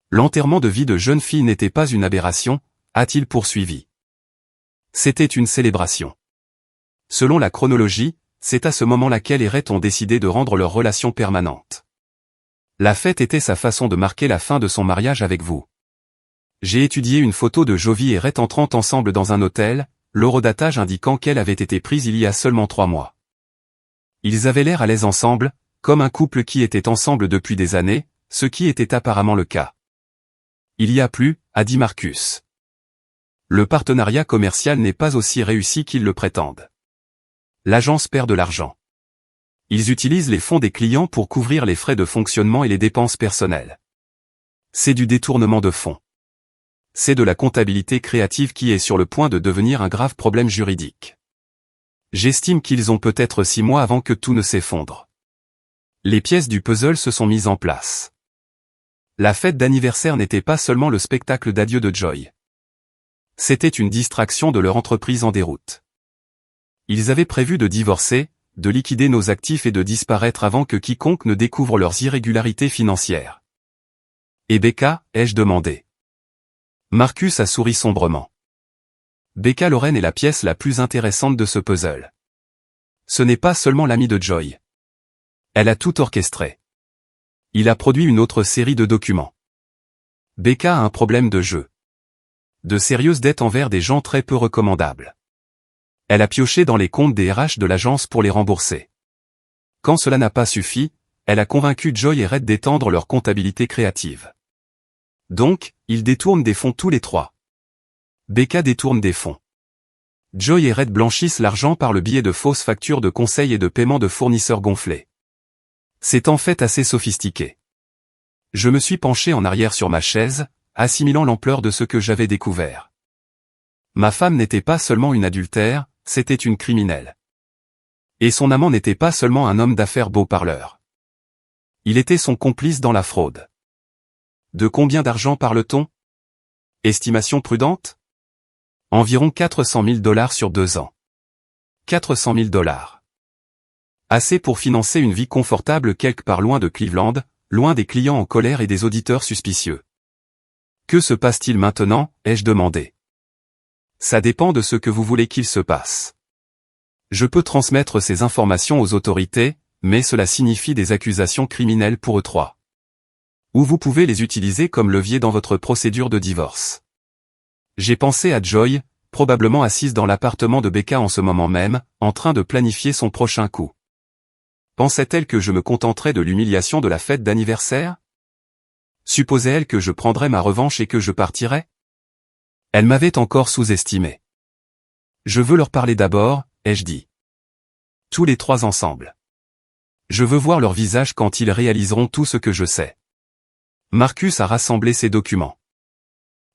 L'enterrement de vie de jeune fille n'était pas une aberration, a-t-il poursuivi. C'était une célébration. Selon la chronologie, c'est à ce moment-là qu'elle et Rhett ont décidé de rendre leur relation permanente. La fête était sa façon de marquer la fin de son mariage avec vous. J'ai étudié une photo de Jovi et Rhett entrant ensemble dans un hôtel, l'horodatage indiquant qu'elle avait été prise il y a seulement 3 mois. Ils avaient l'air à l'aise ensemble, comme un couple qui était ensemble depuis des années, ce qui était apparemment le cas. Il y a plus, a dit Marcus. Le partenariat commercial n'est pas aussi réussi qu'ils le prétendent. L'agence perd de l'argent. Ils utilisent les fonds des clients pour couvrir les frais de fonctionnement et les dépenses personnelles. C'est du détournement de fonds. C'est de la comptabilité créative qui est sur le point de devenir un grave problème juridique. J'estime qu'ils ont peut-être 6 mois avant que tout ne s'effondre. Les pièces du puzzle se sont mises en place. La fête d'anniversaire n'était pas seulement le spectacle d'adieu de Joy. C'était une distraction de leur entreprise en déroute. Ils avaient prévu de divorcer, de liquider nos actifs et de disparaître avant que quiconque ne découvre leurs irrégularités financières. Et Becca, ai-je demandé. Marcus a souri sombrement. Becca Lorraine est la pièce la plus intéressante de ce puzzle. Ce n'est pas seulement l'amie de Joy. Elle a tout orchestré. Il a produit une autre série de documents. Becca a un problème de jeu. De sérieuses dettes envers des gens très peu recommandables. Elle a pioché dans les comptes des RH de l'agence pour les rembourser. Quand cela n'a pas suffi, elle a convaincu Joy et Red d'étendre leur comptabilité créative. Donc, ils détournent des fonds tous les trois. Becca détourne des fonds. Joy et Red blanchissent l'argent par le biais de fausses factures de conseil et de paiement de fournisseurs gonflés. C'est en fait assez sophistiqué. Je me suis penché en arrière sur ma chaise, assimilant l'ampleur de ce que j'avais découvert. Ma femme n'était pas seulement une adultère, c'était une criminelle. Et son amant n'était pas seulement un homme d'affaires beau parleur. Il était son complice dans la fraude. De combien d'argent parle-t-on? Estimation prudente? Environ 400 000 $ sur 2 ans. 400 000 $. Assez pour financer une vie confortable quelque part loin de Cleveland, loin des clients en colère et des auditeurs suspicieux. Que se passe-t-il maintenant, ai-je demandé. Ça dépend de ce que vous voulez qu'il se passe. Je peux transmettre ces informations aux autorités, mais cela signifie des accusations criminelles pour eux trois. Ou vous pouvez les utiliser comme levier dans votre procédure de divorce. J'ai pensé à Joy, probablement assise dans l'appartement de Becca en ce moment même, en train de planifier son prochain coup. Pensait-elle que je me contenterais de l'humiliation de la fête d'anniversaire? Supposait-elle que je prendrais ma revanche et que je partirais? Elle m'avait encore sous-estimé. Je veux leur parler d'abord, ai-je dit. Tous les trois ensemble. Je veux voir leur visage quand ils réaliseront tout ce que je sais. Marcus a rassemblé ses documents.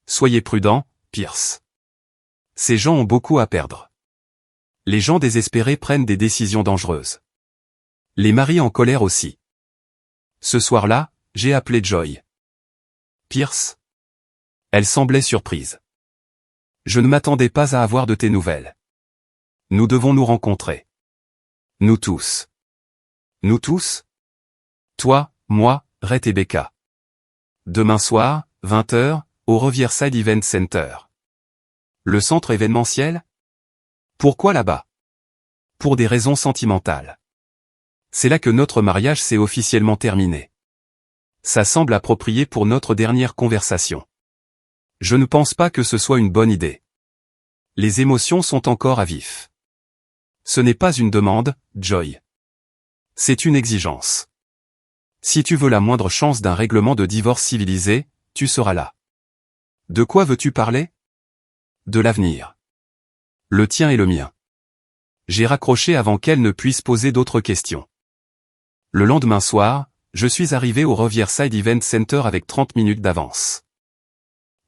Soyez prudent, Pierce. Ces gens ont beaucoup à perdre. Les gens désespérés prennent des décisions dangereuses. Les maris en colère aussi. Ce soir-là, j'ai appelé Joy. Pierce. Elle semblait surprise. Je ne m'attendais pas à avoir de tes nouvelles. Nous devons nous rencontrer. Nous tous. Nous tous? Toi, moi, Red et Becca. Demain soir, 20 h, au Riverside Event Center. Le centre événementiel? Pourquoi là-bas? Pour des raisons sentimentales. C'est là que notre mariage s'est officiellement terminé. Ça semble approprié pour notre dernière conversation. Je ne pense pas que ce soit une bonne idée. Les émotions sont encore à vif. Ce n'est pas une demande, Joy. C'est une exigence. Si tu veux la moindre chance d'un règlement de divorce civilisé, tu seras là. De quoi veux-tu parler? De l'avenir. Le tien et le mien. J'ai raccroché avant qu'elle ne puisse poser d'autres questions. Le lendemain soir, je suis arrivé au Riverside Event Center avec 30 minutes d'avance.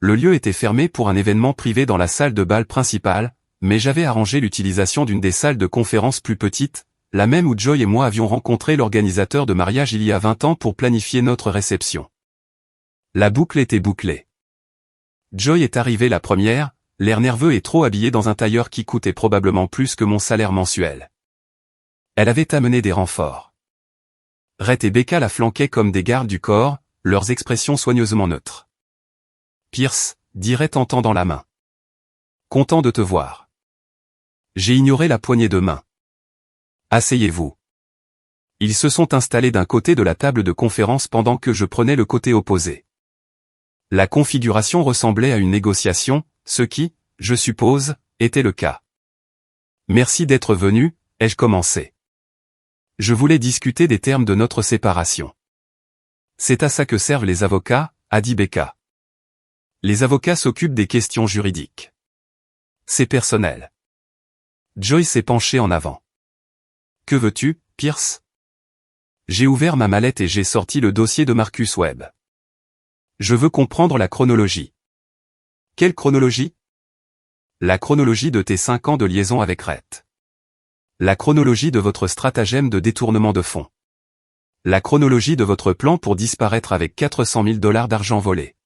Le lieu était fermé pour un événement privé dans la salle de bal principale, mais j'avais arrangé l'utilisation d'une des salles de conférence plus petites, la même où Joy et moi avions rencontré l'organisateur de mariage il y a 20 ans pour planifier notre réception. La boucle était bouclée. Joy est arrivée la première, l'air nerveux et trop habillée dans un tailleur qui coûtait probablement plus que mon salaire mensuel. Elle avait amené des renforts. Red et Becca la flanquaient comme des gardes du corps, leurs expressions soigneusement neutres. Pierce, dit Red en tendant la main. Content de te voir. J'ai ignoré la poignée de main. Asseyez-vous. Ils se sont installés d'un côté de la table de conférence pendant que je prenais le côté opposé. La configuration ressemblait à une négociation, ce qui, je suppose, était le cas. Merci d'être venu, ai-je commencé. Je voulais discuter des termes de notre séparation. C'est à ça que servent les avocats, a dit Becca. Les avocats s'occupent des questions juridiques. C'est personnel. Joy s'est penchée en avant. Que veux-tu, Pierce? J'ai ouvert ma mallette et j'ai sorti le dossier de Marcus Webb. Je veux comprendre la chronologie. Quelle chronologie? La chronologie de tes 5 ans de liaison avec Rhett. La chronologie de votre stratagème de détournement de fonds. La chronologie de votre plan pour disparaître avec 400 000 $ d'argent volé.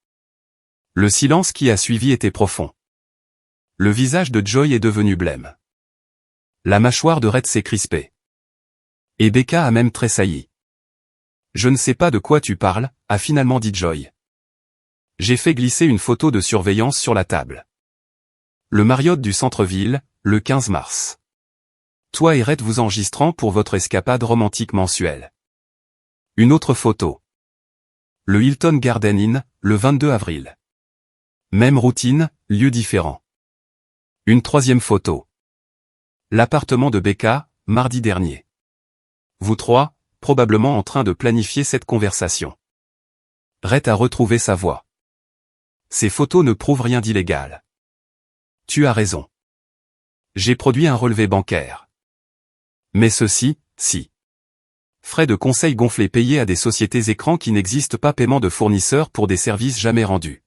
Le silence qui a suivi était profond. Le visage de Joy est devenu blême. La mâchoire de Rhett s'est crispée. Et Becca a même tressailli. Je ne sais pas de quoi tu parles, a finalement dit Joy. J'ai fait glisser une photo de surveillance sur la table. Le Marriott du centre-ville, le 15 mars. Toi et Rhett vous enregistrant pour votre escapade romantique mensuelle. Une autre photo. Le Hilton Garden Inn, le 22 avril. Même routine, lieu différent. Une troisième photo. L'appartement de Becca, mardi dernier. Vous trois, probablement en train de planifier cette conversation. Rhett a retrouvé sa voix. Ces photos ne prouvent rien d'illégal. Tu as raison. J'ai produit un relevé bancaire. Mais ceci, si. Frais de conseil gonflés payés à des sociétés écrans qui n'existent pas, paiement de fournisseurs pour des services jamais rendus.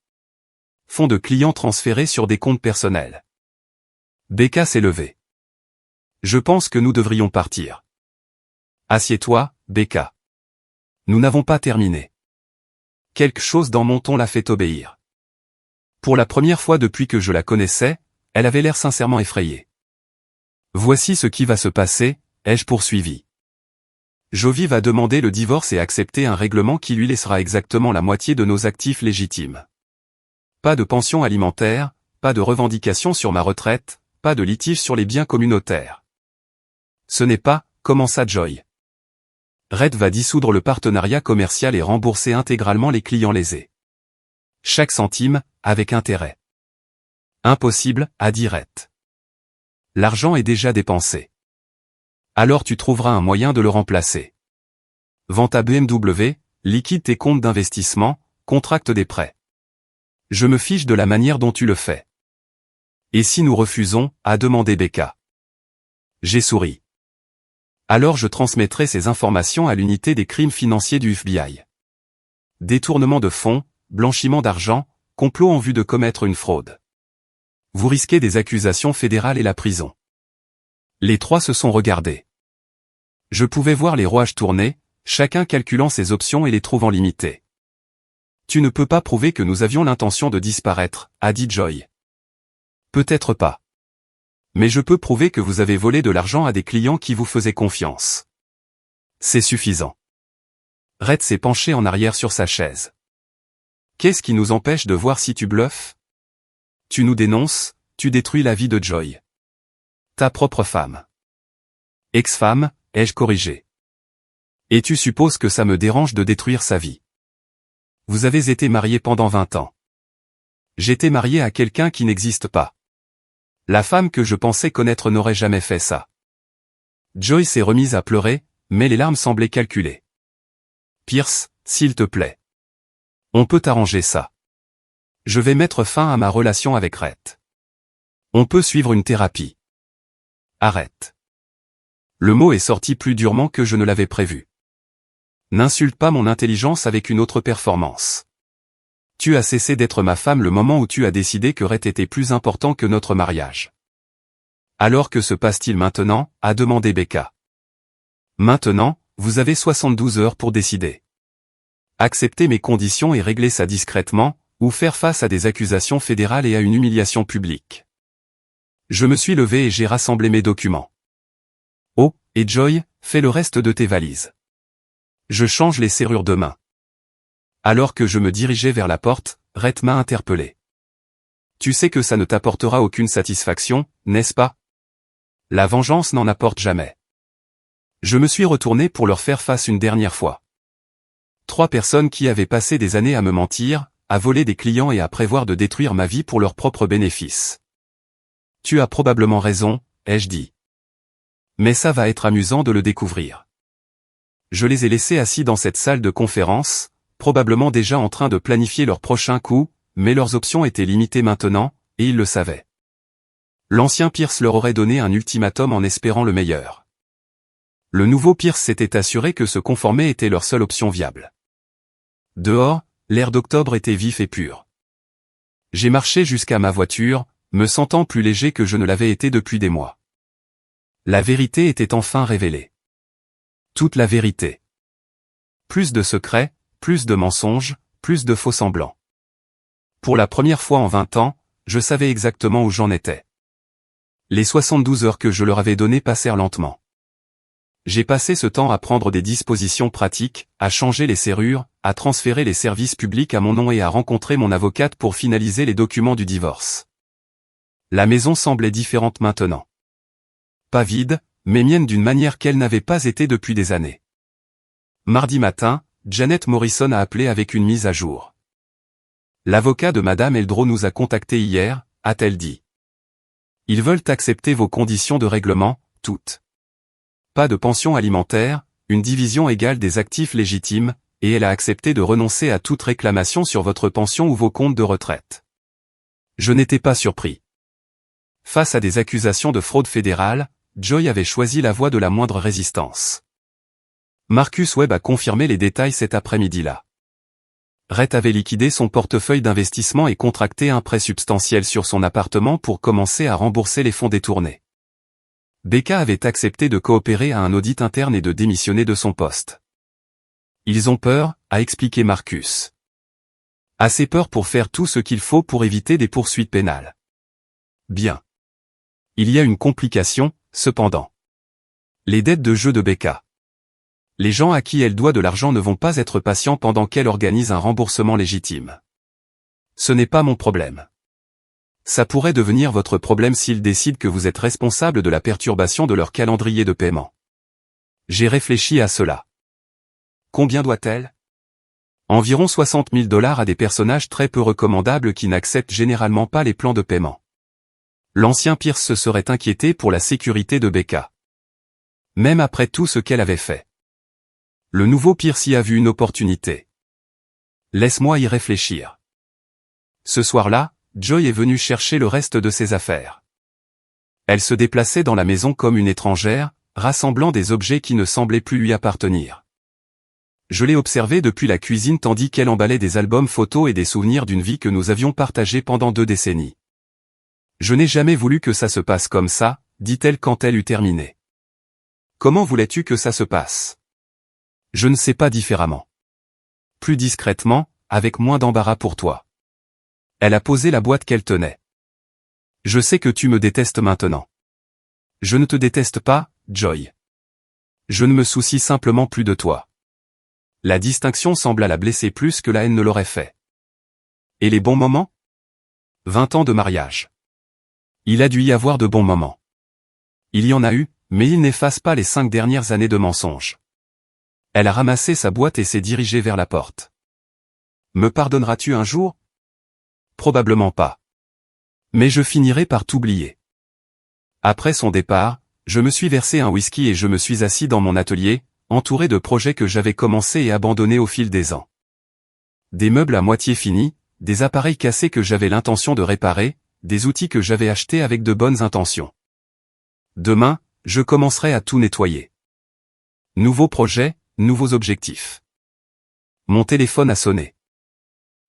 Fonds de clients transférés sur des comptes personnels. Becca s'est levée. Je pense que nous devrions partir. Assieds-toi, Becca. Nous n'avons pas terminé. Quelque chose dans mon ton l'a fait obéir. Pour la première fois depuis que je la connaissais, elle avait l'air sincèrement effrayée. Voici ce qui va se passer, ai-je poursuivi. Jovi va demander le divorce et accepter un règlement qui lui laissera exactement la moitié de nos actifs légitimes. Pas de pension alimentaire, pas de revendication sur ma retraite, pas de litige sur les biens communautaires. Ce n'est pas, commença Joy. Rhett va dissoudre le partenariat commercial et rembourser intégralement les clients lésés. Chaque centime, avec intérêt. Impossible, a dit Rhett. L'argent est déjà dépensé. Alors tu trouveras un moyen de le remplacer. Vends ta BMW, liquide tes comptes d'investissement, contracte des prêts. Je me fiche de la manière dont tu le fais. Et si nous refusons, a demandé Becca. J'ai souri. Alors je transmettrai ces informations à l'unité des crimes financiers du FBI. Détournement de fonds, blanchiment d'argent, complot en vue de commettre une fraude. Vous risquez des accusations fédérales et la prison. Les trois se sont regardés. Je pouvais voir les rouages tourner, chacun calculant ses options et les trouvant limitées. Tu ne peux pas prouver que nous avions l'intention de disparaître, a dit Joy. Peut-être pas. Mais je peux prouver que vous avez volé de l'argent à des clients qui vous faisaient confiance. C'est suffisant. Rhett s'est penché en arrière sur sa chaise. Qu'est-ce qui nous empêche de voir si tu bluffes? Tu nous dénonces, tu détruis la vie de Joy. Ta propre femme. Ex-femme, ai-je corrigé. Et tu supposes que ça me dérange de détruire sa vie. Vous avez été mariés pendant 20 ans. J'étais marié à quelqu'un qui n'existe pas. La femme que je pensais connaître n'aurait jamais fait ça. Joy s'est remise à pleurer, mais les larmes semblaient calculées. Pierce, s'il te plaît. On peut arranger ça. Je vais mettre fin à ma relation avec Rhett. On peut suivre une thérapie. Arrête. Le mot est sorti plus durement que je ne l'avais prévu. N'insulte pas mon intelligence avec une autre performance. Tu as cessé d'être ma femme le moment où tu as décidé que Rhett était plus important que notre mariage. Alors que se passe-t-il maintenant, a demandé Becca. Maintenant, vous avez 72 heures pour décider. Accepter mes conditions et régler ça discrètement, ou faire face à des accusations fédérales et à une humiliation publique. Je me suis levé et j'ai rassemblé mes documents. Oh, et Joy, fais le reste de tes valises. Je change les serrures demain. Alors que je me dirigeais vers la porte, Rhett m'a interpellé. Tu sais que ça ne t'apportera aucune satisfaction, n'est-ce pas? La vengeance n'en apporte jamais. Je me suis retourné pour leur faire face une dernière fois. 3 personnes qui avaient passé des années à me mentir, à voler des clients et à prévoir de détruire ma vie pour leurs propres bénéfices. Tu as probablement raison, ai-je dit. Mais ça va être amusant de le découvrir. Je les ai laissés assis dans cette salle de conférence, probablement déjà en train de planifier leur prochain coup, mais leurs options étaient limitées maintenant, et ils le savaient. L'ancien Pierce leur aurait donné un ultimatum en espérant le meilleur. Le nouveau Pierce s'était assuré que se conformer était leur seule option viable. Dehors, l'air d'octobre était vif et pur. J'ai marché jusqu'à ma voiture, me sentant plus léger que je ne l'avais été depuis des mois. La vérité était enfin révélée. Toute la vérité. Plus de secrets, plus de mensonges, plus de faux-semblants. Pour la première fois en 20 ans, je savais exactement où j'en étais. Les 72 heures que je leur avais données passèrent lentement. J'ai passé ce temps à prendre des dispositions pratiques, à changer les serrures, à transférer les services publics à mon nom et à rencontrer mon avocate pour finaliser les documents du divorce. La maison semblait différente maintenant. Pas vide, mais mienne d'une manière qu'elle n'avait pas été depuis des années. Mardi matin, Janet Morrison a appelé avec une mise à jour. L'avocat de Madame Eldro nous a contactés hier, a-t-elle dit. Ils veulent accepter vos conditions de règlement, toutes. Pas de pension alimentaire, une division égale des actifs légitimes, et elle a accepté de renoncer à toute réclamation sur votre pension ou vos comptes de retraite. Je n'étais pas surpris. Face à des accusations de fraude fédérale, Joy avait choisi la voie de la moindre résistance. Marcus Webb a confirmé les détails cet après-midi-là. Rhett avait liquidé son portefeuille d'investissement et contracté un prêt substantiel sur son appartement pour commencer à rembourser les fonds détournés. Becca avait accepté de coopérer à un audit interne et de démissionner de son poste. Ils ont peur, a expliqué Marcus. Assez peur pour faire tout ce qu'il faut pour éviter des poursuites pénales. Bien. Il y a une complication, cependant. Les dettes de jeu de Becca. Les gens à qui elle doit de l'argent ne vont pas être patients pendant qu'elle organise un remboursement légitime. Ce n'est pas mon problème. Ça pourrait devenir votre problème s'ils décident que vous êtes responsable de la perturbation de leur calendrier de paiement. J'ai réfléchi à cela. Combien doit-elle ? Environ 60 000 $ à des personnages très peu recommandables qui n'acceptent généralement pas les plans de paiement. L'ancien Pierce se serait inquiété pour la sécurité de Becca. Même après tout ce qu'elle avait fait. Le nouveau Pierce y a vu une opportunité. Laisse-moi y réfléchir. Ce soir-là, Joy est venue chercher le reste de ses affaires. Elle se déplaçait dans la maison comme une étrangère, rassemblant des objets qui ne semblaient plus lui appartenir. Je l'ai observée depuis la cuisine tandis qu'elle emballait des albums photos et des souvenirs d'une vie que nous avions partagée pendant 2 décennies. Je n'ai jamais voulu que ça se passe comme ça, dit-elle quand elle eut terminé. Comment voulais-tu que ça se passe ? Je ne sais pas différemment. Plus discrètement, avec moins d'embarras pour toi. Elle a posé la boîte qu'elle tenait. Je sais que tu me détestes maintenant. Je ne te déteste pas, Joy. Je ne me soucie simplement plus de toi. La distinction sembla la blesser plus que la haine ne l'aurait fait. Et les bons moments ? 20 ans de mariage. Il a dû y avoir de bons moments. Il y en a eu, mais il n'efface pas les 5 dernières années de mensonges. Elle a ramassé sa boîte et s'est dirigée vers la porte. Me pardonneras-tu un jour ? Probablement pas. Mais je finirai par t'oublier. Après son départ, je me suis versé un whisky et je me suis assis dans mon atelier, entouré de projets que j'avais commencés et abandonnés au fil des ans. Des meubles à moitié finis, des appareils cassés que j'avais l'intention de réparer, des outils que j'avais achetés avec de bonnes intentions. Demain, je commencerai à tout nettoyer. Nouveau projet, nouveaux objectifs. Mon téléphone a sonné.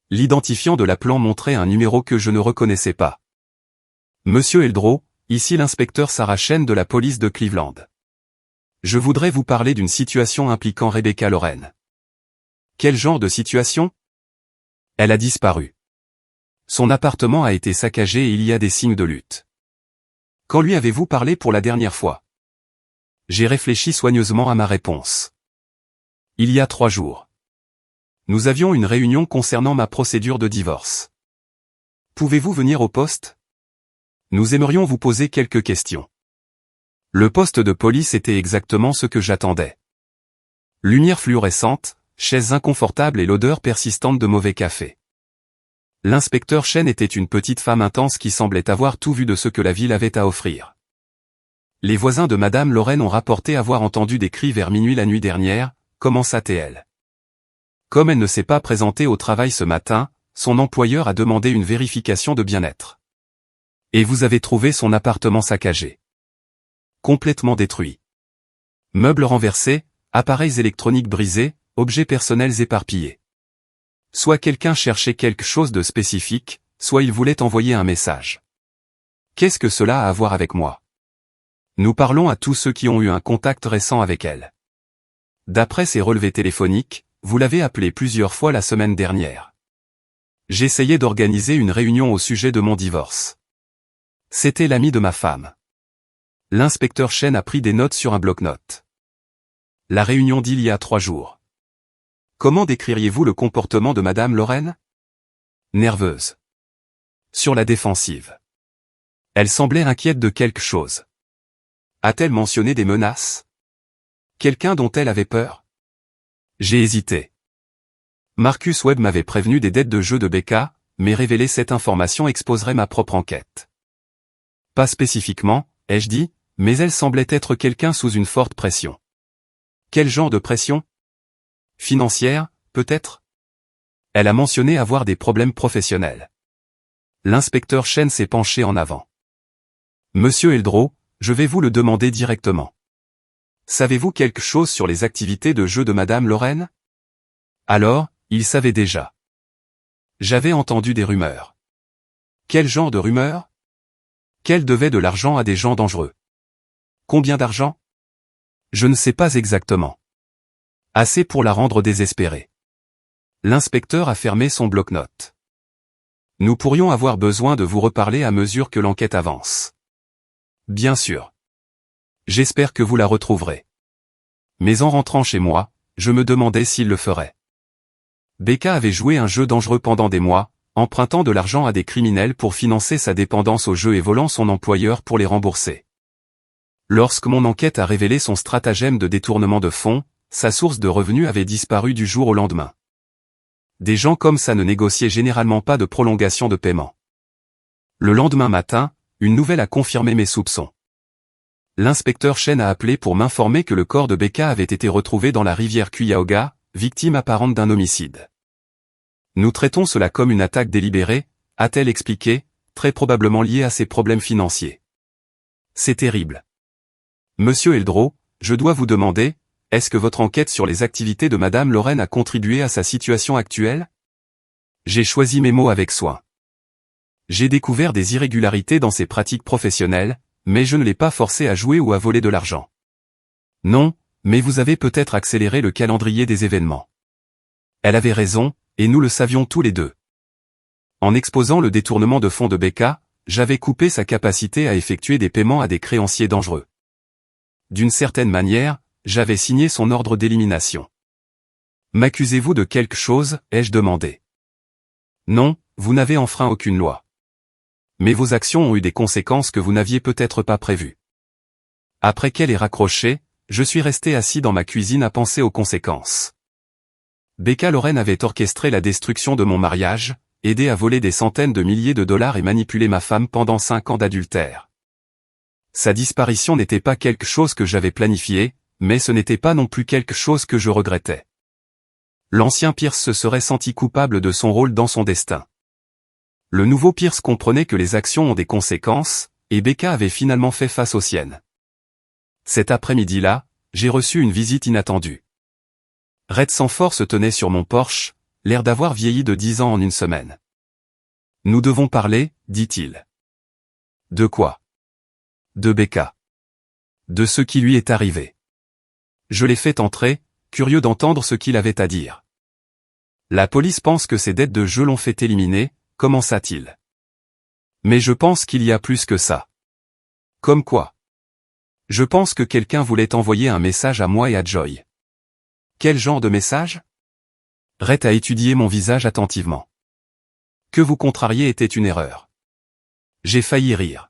L'identifiant de l'appelant montrait un numéro que je ne reconnaissais pas. Monsieur Eldro, ici l'inspecteur Sarah Chen de la police de Cleveland. Je voudrais vous parler d'une situation impliquant Rebecca Loren. Quel genre de situation ? Elle a disparu. Son appartement a été saccagé et il y a des signes de lutte. Quand lui avez-vous parlé pour la dernière fois ? J'ai réfléchi soigneusement à ma réponse. Il y a 3 jours. Nous avions une réunion concernant ma procédure de divorce. Pouvez-vous venir au poste ? Nous aimerions vous poser quelques questions. Le poste de police était exactement ce que j'attendais. Lumière fluorescente, chaises inconfortables et l'odeur persistante de mauvais café. L'inspecteur Chen était une petite femme intense qui semblait avoir tout vu de ce que la ville avait à offrir. Les voisins de Madame Loren ont rapporté avoir entendu des cris vers minuit la nuit dernière, commença-t-elle. Comme elle ne s'est pas présentée au travail ce matin, son employeur a demandé une vérification de bien-être. Et vous avez trouvé son appartement saccagé. Complètement détruit. Meubles renversés, appareils électroniques brisés, objets personnels éparpillés. Soit quelqu'un cherchait quelque chose de spécifique, soit il voulait envoyer un message. Qu'est-ce que cela a à voir avec moi ? Nous parlons à tous ceux qui ont eu un contact récent avec elle. D'après ses relevés téléphoniques, vous l'avez appelée plusieurs fois la semaine dernière. J'essayais d'organiser une réunion au sujet de mon divorce. C'était l'ami de ma femme. L'inspecteur Chen a pris des notes sur un bloc-notes. La réunion d'il y a 3 jours. Comment décririez-vous le comportement de Madame Loren ? Nerveuse. Sur la défensive. Elle semblait inquiète de quelque chose. A-t-elle mentionné des menaces ? Quelqu'un dont elle avait peur ? J'ai hésité. Marcus Webb m'avait prévenu des dettes de jeu de Becca, mais révéler cette information exposerait ma propre enquête. Pas spécifiquement, ai-je dit, mais elle semblait être quelqu'un sous une forte pression. Quel genre de pression? Financière, peut-être? Elle a mentionné avoir des problèmes professionnels. L'inspecteur Chen s'est penché en avant. Monsieur Eldro, je vais vous le demander directement. Savez-vous quelque chose sur les activités de jeu de Madame Lorraine? Alors, il savait déjà. J'avais entendu des rumeurs. Quel genre de rumeurs? Qu'elle devait de l'argent à des gens dangereux. Combien d'argent? Je ne sais pas exactement. Assez pour la rendre désespérée. L'inspecteur a fermé son bloc-notes. Nous pourrions avoir besoin de vous reparler à mesure que l'enquête avance. Bien sûr. J'espère que vous la retrouverez. Mais en rentrant chez moi, je me demandais s'il le ferait. Becca avait joué un jeu dangereux pendant des mois, empruntant de l'argent à des criminels pour financer sa dépendance au jeu et volant son employeur pour les rembourser. Lorsque mon enquête a révélé son stratagème de détournement de fonds, sa source de revenus avait disparu du jour au lendemain. Des gens comme ça ne négociaient généralement pas de prolongation de paiement. Le lendemain matin, une nouvelle a confirmé mes soupçons. L'inspecteur Chen a appelé pour m'informer que le corps de Becca avait été retrouvé dans la rivière Cuyahoga, victime apparente d'un homicide. Nous traitons cela comme une attaque délibérée, a-t-elle expliqué, très probablement liée à ses problèmes financiers. C'est terrible. Monsieur Eldro, je dois vous demander, est-ce que votre enquête sur les activités de Madame Lorraine a contribué à sa situation actuelle? J'ai choisi mes mots avec soin. J'ai découvert des irrégularités dans ses pratiques professionnelles, mais je ne l'ai pas forcée à jouer ou à voler de l'argent. Non, mais vous avez peut-être accéléré le calendrier des événements. Elle avait raison, et nous le savions tous les deux. En exposant le détournement de fonds de Becca, j'avais coupé sa capacité à effectuer des paiements à des créanciers dangereux. D'une certaine manière, j'avais signé son ordre d'élimination. M'accusez-vous de quelque chose, ai-je demandé. Non, vous n'avez enfreint aucune loi. Mais vos actions ont eu des conséquences que vous n'aviez peut-être pas prévues. Après qu'elle ait raccroché, je suis resté assis dans ma cuisine à penser aux conséquences. Becca Lorraine avait orchestré la destruction de mon mariage, aidé à voler des centaines de milliers de dollars et manipulé ma femme pendant 5 ans d'adultère. Sa disparition n'était pas quelque chose que j'avais planifié, mais ce n'était pas non plus quelque chose que je regrettais. L'ancien Pierce se serait senti coupable de son rôle dans son destin. Le nouveau Pierce comprenait que les actions ont des conséquences, et Becca avait finalement fait face aux siennes. Cet après-midi-là, j'ai reçu une visite inattendue. Red Sanford se tenait sur mon porche, l'air d'avoir vieilli de 10 ans en une semaine. Nous devons parler, dit-il. De quoi? De Becca. De ce qui lui est arrivé. Je l'ai fait entrer, curieux d'entendre ce qu'il avait à dire. La police pense que ses dettes de jeu l'ont fait éliminer, commença-t-il. Mais je pense qu'il y a plus que ça. Comme quoi? Je pense que quelqu'un voulait envoyer un message à moi et à Joy. Quel genre de message? Red a étudié mon visage attentivement. Que vous contrariez était une erreur. J'ai failli rire.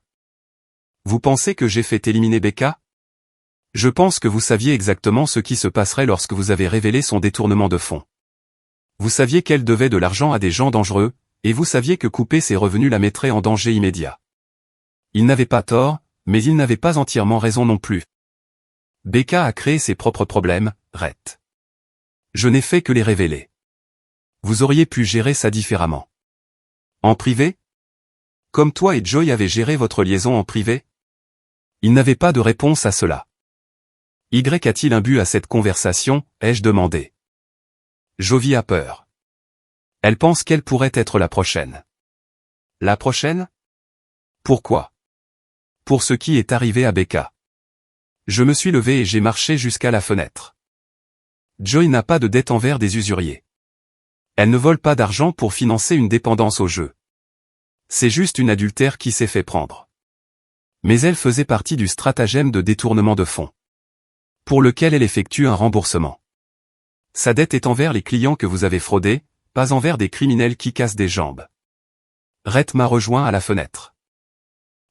Vous pensez que j'ai fait éliminer Becca? Je pense que vous saviez exactement ce qui se passerait lorsque vous avez révélé son détournement de fonds. Vous saviez qu'elle devait de l'argent à des gens dangereux, et vous saviez que couper ses revenus la mettrait en danger immédiat. Il n'avait pas tort, mais il n'avait pas entièrement raison non plus. Becca a créé ses propres problèmes, Red. Je n'ai fait que les révéler. Vous auriez pu gérer ça différemment. En privé? Comme toi et Joy avez géré votre liaison en privé? Il n'avait pas de réponse à cela. Y a-t-il un but à cette conversation, ai-je demandé. Jovi a peur. Elle pense qu'elle pourrait être la prochaine. La prochaine? Pourquoi? Pour ce qui est arrivé à Becca. Je me suis levé et j'ai marché jusqu'à la fenêtre. Joy n'a pas de dette envers des usuriers. Elle ne vole pas d'argent pour financer une dépendance au jeu. C'est juste une adultère qui s'est fait prendre. Mais elle faisait partie du stratagème de détournement de fonds, pour lequel elle effectue un remboursement. Sa dette est envers les clients que vous avez fraudés, pas envers des criminels qui cassent des jambes. Rhett m'a rejoint à la fenêtre.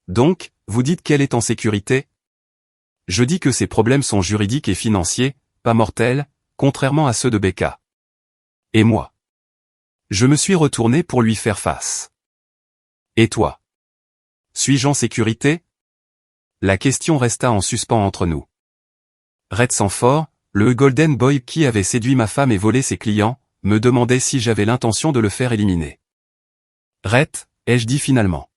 Donc, vous dites qu'elle est en sécurité? Je dis que ses problèmes sont juridiques et financiers, pas mortels, contrairement à ceux de Becca. Et moi? Je me suis retourné pour lui faire face. Et toi? Suis-je en sécurité? La question resta en suspens entre nous. Red Sanford, le Golden Boy qui avait séduit ma femme et volé ses clients, me demandait si j'avais l'intention de le faire éliminer. Red, ai-je dit finalement.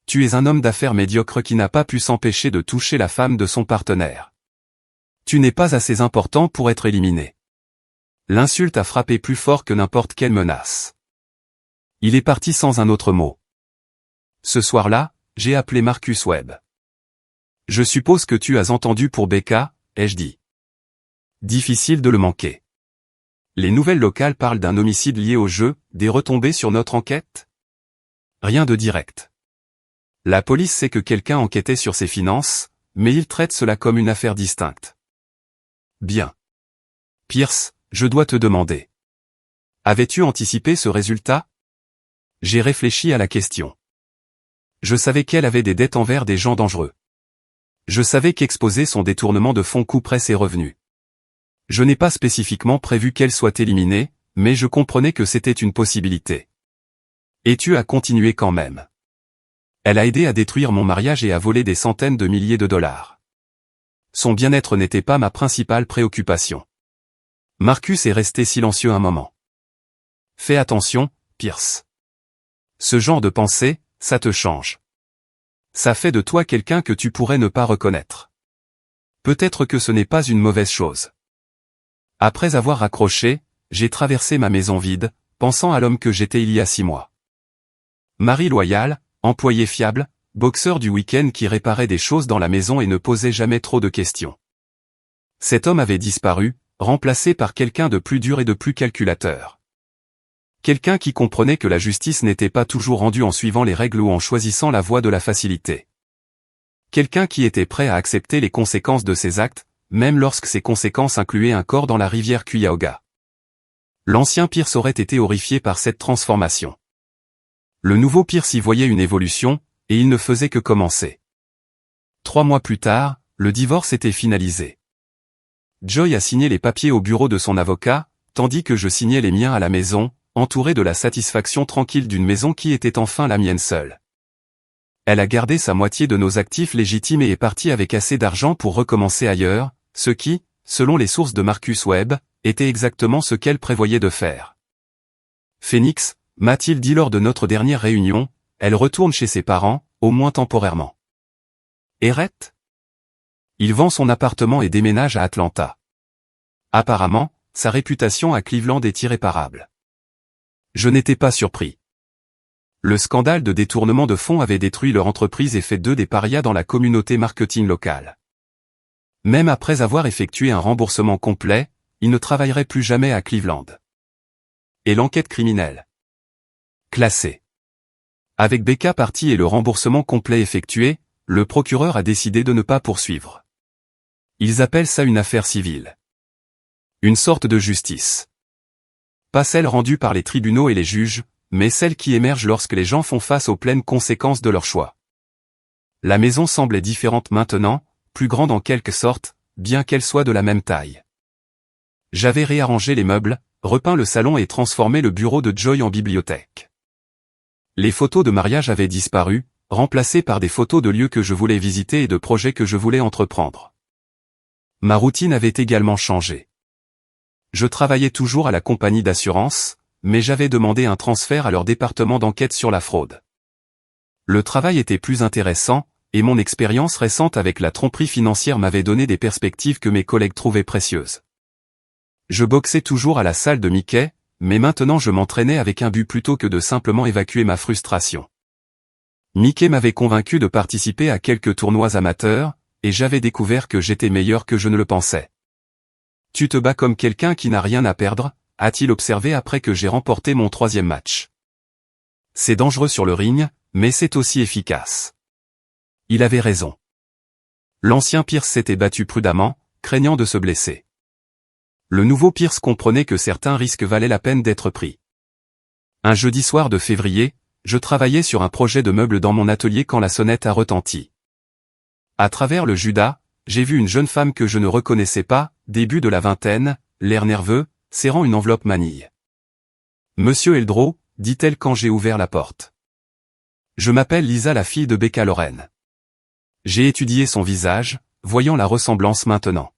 Tu es un homme d'affaires médiocre qui n'a pas pu s'empêcher de toucher la femme de son partenaire. Tu n'es pas assez important pour être éliminé. L'insulte a frappé plus fort que n'importe quelle menace. Il est parti sans un autre mot. Ce soir-là, j'ai appelé Marcus Webb. Je suppose que tu as entendu pour Becca, ai-je dit. Difficile de le manquer. Les nouvelles locales parlent d'un homicide lié au jeu, des retombées sur notre enquête? Rien de direct. La police sait que quelqu'un enquêtait sur ses finances, mais il traite cela comme une affaire distincte. Bien. Pierce, je dois te demander. Avais-tu anticipé ce résultat? J'ai réfléchi à la question. Je savais qu'elle avait des dettes envers des gens dangereux. Je savais qu'exposer son détournement de fonds couperait ses revenus. Je n'ai pas spécifiquement prévu qu'elle soit éliminée, mais je comprenais que c'était une possibilité. Et tu as continué quand même. Elle a aidé à détruire mon mariage et à voler des centaines de milliers de dollars. Son bien-être n'était pas ma principale préoccupation. Marcus est resté silencieux un moment. Fais attention, Pierce. Ce genre de pensée, ça te change. Ça fait de toi quelqu'un que tu pourrais ne pas reconnaître. Peut-être que ce n'est pas une mauvaise chose. Après avoir raccroché, j'ai traversé ma maison vide, pensant à l'homme que j'étais il y a 6 mois. Mari loyal, employé fiable, boxeur du week-end qui réparait des choses dans la maison et ne posait jamais trop de questions. Cet homme avait disparu, remplacé par quelqu'un de plus dur et de plus calculateur. Quelqu'un qui comprenait que la justice n'était pas toujours rendue en suivant les règles ou en choisissant la voie de la facilité. Quelqu'un qui était prêt à accepter les conséquences de ses actes, même lorsque ces conséquences incluaient un corps dans la rivière Cuyahoga. L'ancien Pierce aurait été horrifié par cette transformation. Le nouveau Pierce y voyait une évolution, et il ne faisait que commencer. 3 mois plus tard, le divorce était finalisé. Joy a signé les papiers au bureau de son avocat, tandis que je signais les miens à la maison, entouré de la satisfaction tranquille d'une maison qui était enfin la mienne seule. Elle a gardé sa moitié de nos actifs légitimes et est partie avec assez d'argent pour recommencer ailleurs, ce qui, selon les sources de Marcus Webb, était exactement ce qu'elle prévoyait de faire. Phoenix, m'a-t-il dit lors de notre dernière réunion, elle retourne chez ses parents, au moins temporairement. Rhett? Il vend son appartement et déménage à Atlanta. Apparemment, sa réputation à Cleveland est irréparable. Je n'étais pas surpris. Le scandale de détournement de fonds avait détruit leur entreprise et fait d'eux des parias dans la communauté marketing locale. Même après avoir effectué un remboursement complet, ils ne travailleraient plus jamais à Cleveland. Et l'enquête criminelle? Classée. Avec Becca partie et le remboursement complet effectué, le procureur a décidé de ne pas poursuivre. Ils appellent ça une affaire civile. Une sorte de justice. Pas celle rendue par les tribunaux et les juges, mais celle qui émerge lorsque les gens font face aux pleines conséquences de leur choix. La maison semblait différente maintenant, plus grande en quelque sorte, bien qu'elle soit de la même taille. J'avais réarrangé les meubles, repeint le salon et transformé le bureau de Joy en bibliothèque. Les photos de mariage avaient disparu, remplacées par des photos de lieux que je voulais visiter et de projets que je voulais entreprendre. Ma routine avait également changé. Je travaillais toujours à la compagnie d'assurance, mais j'avais demandé un transfert à leur département d'enquête sur la fraude. Le travail était plus intéressant, et mon expérience récente avec la tromperie financière m'avait donné des perspectives que mes collègues trouvaient précieuses. Je boxais toujours à la salle de Mickey, mais maintenant je m'entraînais avec un but plutôt que de simplement évacuer ma frustration. Mickey m'avait convaincu de participer à quelques tournois amateurs, et j'avais découvert que j'étais meilleur que je ne le pensais. Tu te bats comme quelqu'un qui n'a rien à perdre, a-t-il observé après que j'ai remporté mon 3e match. C'est dangereux sur le ring, mais c'est aussi efficace. Il avait raison. L'ancien Pierce s'était battu prudemment, craignant de se blesser. Le nouveau Pierce comprenait que certains risques valaient la peine d'être pris. Un jeudi soir de février, je travaillais sur un projet de meubles dans mon atelier quand la sonnette a retenti. À travers le Judas, j'ai vu une jeune femme que je ne reconnaissais pas, début de la vingtaine, l'air nerveux, serrant une enveloppe manille. Monsieur Eldro, dit-elle quand j'ai ouvert la porte. Je m'appelle Lisa, la fille de Becca Loren. J'ai étudié son visage, voyant la ressemblance maintenant.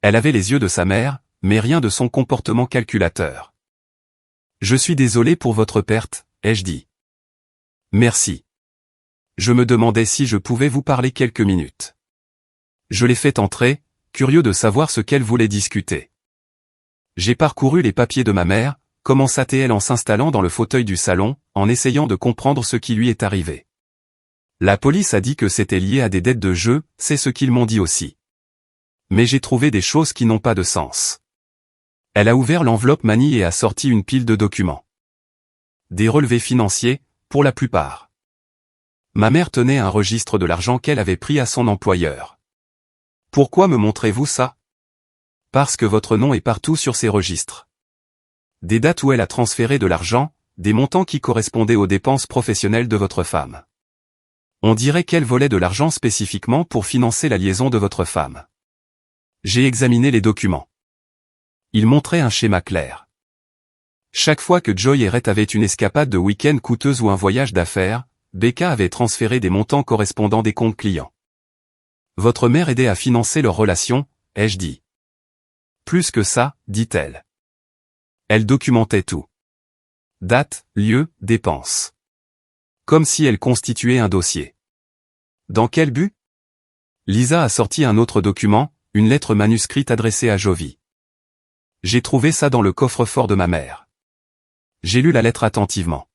Elle avait les yeux de sa mère, mais rien de son comportement calculateur. Je suis désolé pour votre perte, ai-je dit. Merci. Je me demandais si je pouvais vous parler quelques minutes. Je l'ai fait entrer, curieux de savoir ce qu'elle voulait discuter. J'ai parcouru les papiers de ma mère, commença-t-elle en s'installant dans le fauteuil du salon, en essayant de comprendre ce qui lui est arrivé. La police a dit que c'était lié à des dettes de jeu, c'est ce qu'ils m'ont dit aussi. Mais j'ai trouvé des choses qui n'ont pas de sens. Elle a ouvert l'enveloppe manie et a sorti une pile de documents. Des relevés financiers, pour la plupart. Ma mère tenait un registre de l'argent qu'elle avait pris à son employeur. Pourquoi me montrez-vous ça? Parce que votre nom est partout sur ces registres. Des dates où elle a transféré de l'argent, des montants qui correspondaient aux dépenses professionnelles de votre femme. On dirait qu'elle volait de l'argent spécifiquement pour financer la liaison de votre femme. J'ai examiné les documents. Ils montraient un schéma clair. Chaque fois que Joy et Rhett avaient une escapade de week-end coûteuse ou un voyage d'affaires, Becca avait transféré des montants correspondant des comptes clients. Votre mère aidait à financer leur relation, ai-je dit. Plus que ça, dit-elle. Elle documentait tout. Date, lieu, dépenses. Comme si elle constituait un dossier. Dans quel but? Lisa a sorti un autre document, une lettre manuscrite adressée à Jovi. J'ai trouvé ça dans le coffre-fort de ma mère. J'ai lu la lettre attentivement.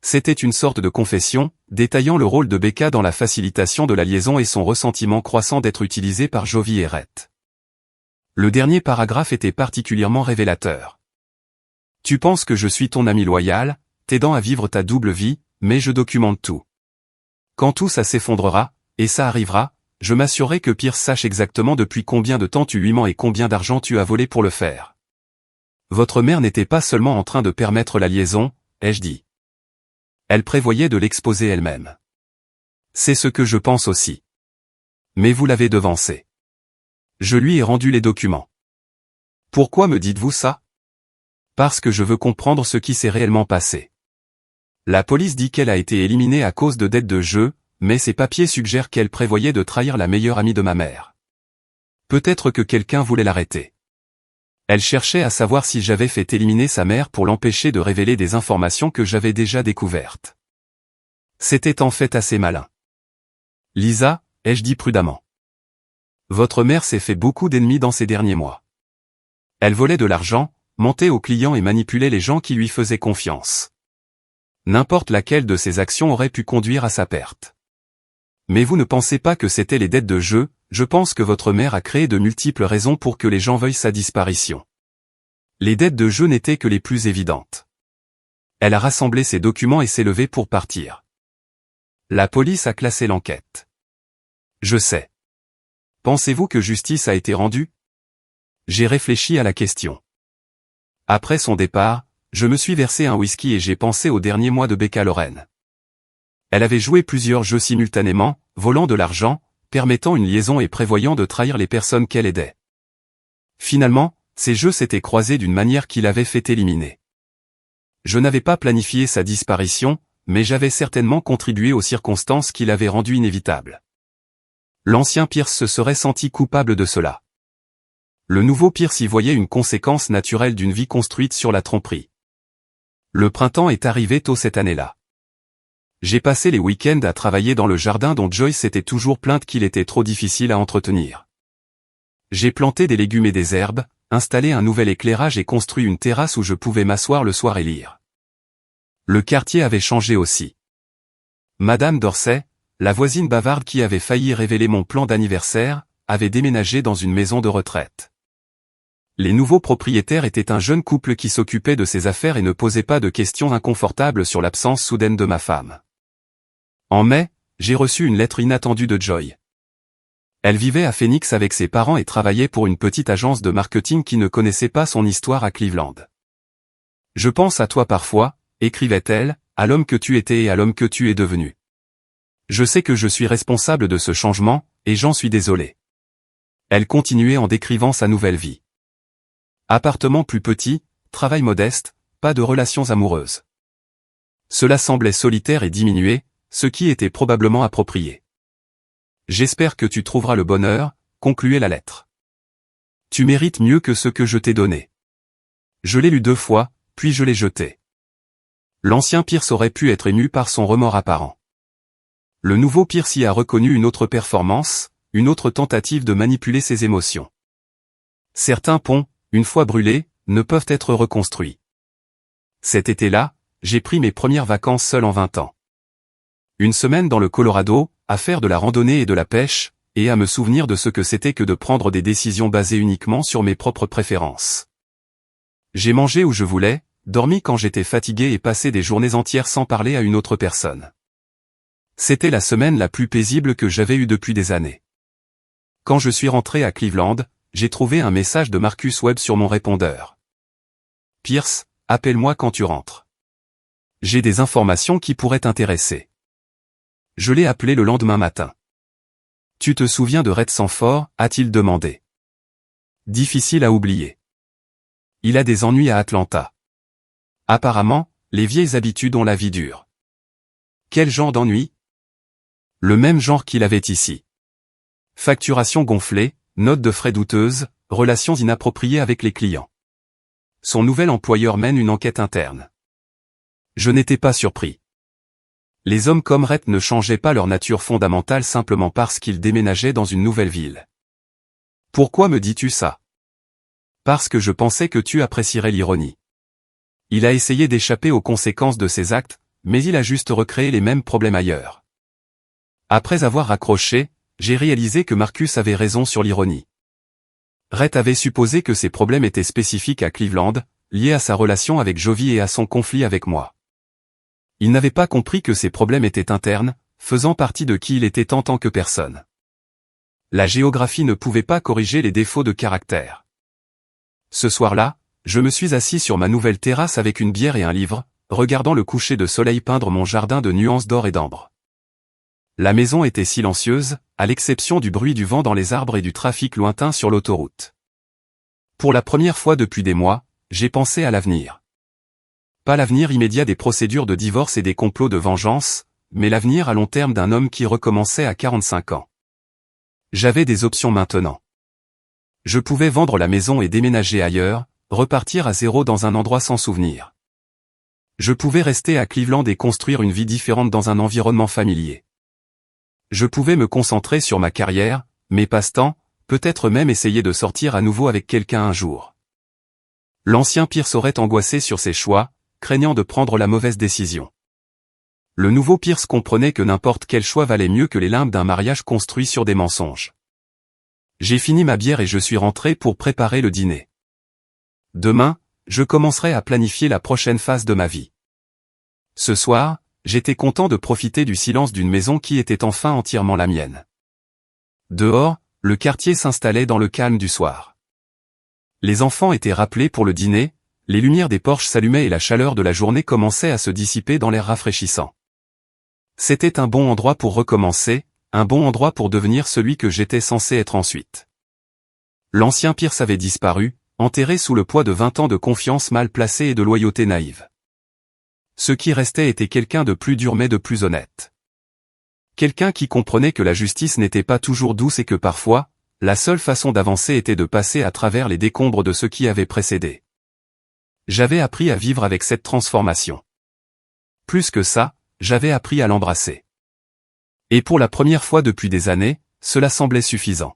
C'était une sorte de confession, détaillant le rôle de Becca dans la facilitation de la liaison et son ressentiment croissant d'être utilisé par Jovi et Rhett. Le dernier paragraphe était particulièrement révélateur. Tu penses que je suis ton ami loyal, t'aidant à vivre ta double vie, mais je documente tout. Quand tout ça s'effondrera, et ça arrivera, je m'assurerai que Pierce sache exactement depuis combien de temps tu lui mens et combien d'argent tu as volé pour le faire. Votre mère n'était pas seulement en train de permettre la liaison, ai-je dit. Elle prévoyait de l'exposer elle-même. C'est ce que je pense aussi. Mais vous l'avez devancé. Je lui ai rendu les documents. Pourquoi me dites-vous ça? Parce que je veux comprendre ce qui s'est réellement passé. La police dit qu'elle a été éliminée à cause de dettes de jeu, mais ces papiers suggèrent qu'elle prévoyait de trahir la meilleure amie de ma mère. Peut-être que quelqu'un voulait l'arrêter. Elle cherchait à savoir si j'avais fait éliminer sa mère pour l'empêcher de révéler des informations que j'avais déjà découvertes. C'était en fait assez malin. Lisa, ai-je dit prudemment. Votre mère s'est fait beaucoup d'ennemis dans ces derniers mois. Elle volait de l'argent, mentait aux clients et manipulait les gens qui lui faisaient confiance. N'importe laquelle de ces actions aurait pu conduire à sa perte. Mais vous ne pensez pas que c'était les dettes de jeu, je pense que votre mère a créé de multiples raisons pour que les gens veuillent sa disparition. Les dettes de jeu n'étaient que les plus évidentes. Elle a rassemblé ses documents et s'est levée pour partir. La police a classé l'enquête. Je sais. Pensez-vous que justice a été rendue? J'ai réfléchi à la question. Après son départ, je me suis versé un whisky et j'ai pensé aux derniers mois de Becca Loren. Elle avait joué plusieurs jeux simultanément, volant de l'argent, permettant une liaison et prévoyant de trahir les personnes qu'elle aidait. Finalement, ces jeux s'étaient croisés d'une manière qui l'avait fait éliminer. Je n'avais pas planifié sa disparition, mais j'avais certainement contribué aux circonstances qui l'avaient rendue inévitable. L'ancien Pierce se serait senti coupable de cela. Le nouveau Pierce y voyait une conséquence naturelle d'une vie construite sur la tromperie. Le printemps est arrivé tôt cette année-là. J'ai passé les week-ends à travailler dans le jardin dont Joyce s'était toujours plainte qu'il était trop difficile à entretenir. J'ai planté des légumes et des herbes, installé un nouvel éclairage et construit une terrasse où je pouvais m'asseoir le soir et lire. Le quartier avait changé aussi. Madame Dorsey, la voisine bavarde qui avait failli révéler mon plan d'anniversaire, avait déménagé dans une maison de retraite. Les nouveaux propriétaires étaient un jeune couple qui s'occupait de ses affaires et ne posait pas de questions inconfortables sur l'absence soudaine de ma femme. En mai, j'ai reçu une lettre inattendue de Joy. Elle vivait à Phoenix avec ses parents et travaillait pour une petite agence de marketing qui ne connaissait pas son histoire à Cleveland. Je pense à toi parfois, écrivait-elle, à l'homme que tu étais et à l'homme que tu es devenu. Je sais que je suis responsable de ce changement, et j'en suis désolé. Elle continuait en décrivant sa nouvelle vie. Appartement plus petit, travail modeste, pas de relations amoureuses. Cela semblait solitaire et diminué, ce qui était probablement approprié. J'espère que tu trouveras le bonheur, concluait la lettre. Tu mérites mieux que ce que je t'ai donné. Je l'ai lu 2 fois, puis je l'ai jeté. L'ancien Pierce aurait pu être ému par son remords apparent. Le nouveau Pierce y a reconnu une autre performance, une autre tentative de manipuler ses émotions. Certains ponts, une fois brûlés, ne peuvent être reconstruits. Cet été-là, j'ai pris mes premières vacances seul en 20 ans. Une semaine dans le Colorado, à faire de la randonnée et de la pêche, et à me souvenir de ce que c'était que de prendre des décisions basées uniquement sur mes propres préférences. J'ai mangé où je voulais, dormi quand j'étais fatigué et passé des journées entières sans parler à une autre personne. C'était la semaine la plus paisible que j'avais eue depuis des années. Quand je suis rentré à Cleveland, j'ai trouvé un message de Marcus Webb sur mon répondeur. Pierce, appelle-moi quand tu rentres. J'ai des informations qui pourraient t'intéresser. Je l'ai appelé le lendemain matin. Tu te souviens de Red Sanford, a-t-il demandé. Difficile à oublier. Il a des ennuis à Atlanta. Apparemment, les vieilles habitudes ont la vie dure. Quel genre d'ennui? Le même genre qu'il avait ici. Facturation gonflée, notes de frais douteuses, relations inappropriées avec les clients. Son nouvel employeur mène une enquête interne. Je n'étais pas surpris. Les hommes comme Rhett ne changeaient pas leur nature fondamentale simplement parce qu'ils déménageaient dans une nouvelle ville. Pourquoi me dis-tu ça? Parce que je pensais que tu apprécierais l'ironie. Il a essayé d'échapper aux conséquences de ses actes, mais il a juste recréé les mêmes problèmes ailleurs. Après avoir raccroché, j'ai réalisé que Marcus avait raison sur l'ironie. Rhett avait supposé que ces problèmes étaient spécifiques à Cleveland, liés à sa relation avec Jovi et à son conflit avec moi. Il n'avait pas compris que ces problèmes étaient internes, faisant partie de qui il était en tant que personne. La géographie ne pouvait pas corriger les défauts de caractère. Ce soir-là, je me suis assis sur ma nouvelle terrasse avec une bière et un livre, regardant le coucher de soleil peindre mon jardin de nuances d'or et d'ambre. La maison était silencieuse, à l'exception du bruit du vent dans les arbres et du trafic lointain sur l'autoroute. Pour la première fois depuis des mois, j'ai pensé à l'avenir. Pas l'avenir immédiat des procédures de divorce et des complots de vengeance, mais l'avenir à long terme d'un homme qui recommençait à 45 ans. J'avais des options maintenant. Je pouvais vendre la maison et déménager ailleurs, repartir à zéro dans un endroit sans souvenir. Je pouvais rester à Cleveland et construire une vie différente dans un environnement familier. Je pouvais me concentrer sur ma carrière, mes passe-temps, peut-être même essayer de sortir à nouveau avec quelqu'un un jour. L'ancien Pierce aurait angoissé sur ses choix, craignant de prendre la mauvaise décision. Le nouveau Pierce comprenait que n'importe quel choix valait mieux que les limbes d'un mariage construit sur des mensonges. J'ai fini ma bière et je suis rentré pour préparer le dîner. Demain, je commencerai à planifier la prochaine phase de ma vie. Ce soir, j'étais content de profiter du silence d'une maison qui était enfin entièrement la mienne. Dehors, le quartier s'installait dans le calme du soir. Les enfants étaient rappelés pour le dîner, les lumières des porches s'allumaient et la chaleur de la journée commençait à se dissiper dans l'air rafraîchissant. C'était un bon endroit pour recommencer, un bon endroit pour devenir celui que j'étais censé être ensuite. L'ancien Pierce avait disparu, enterré sous le poids de 20 ans de confiance mal placée et de loyauté naïve. Ce qui restait était quelqu'un de plus dur mais de plus honnête. Quelqu'un qui comprenait que la justice n'était pas toujours douce et que parfois, la seule façon d'avancer était de passer à travers les décombres de ce qui avait précédé. J'avais appris à vivre avec cette transformation. Plus que ça, j'avais appris à l'embrasser. Et pour la première fois depuis des années, cela semblait suffisant.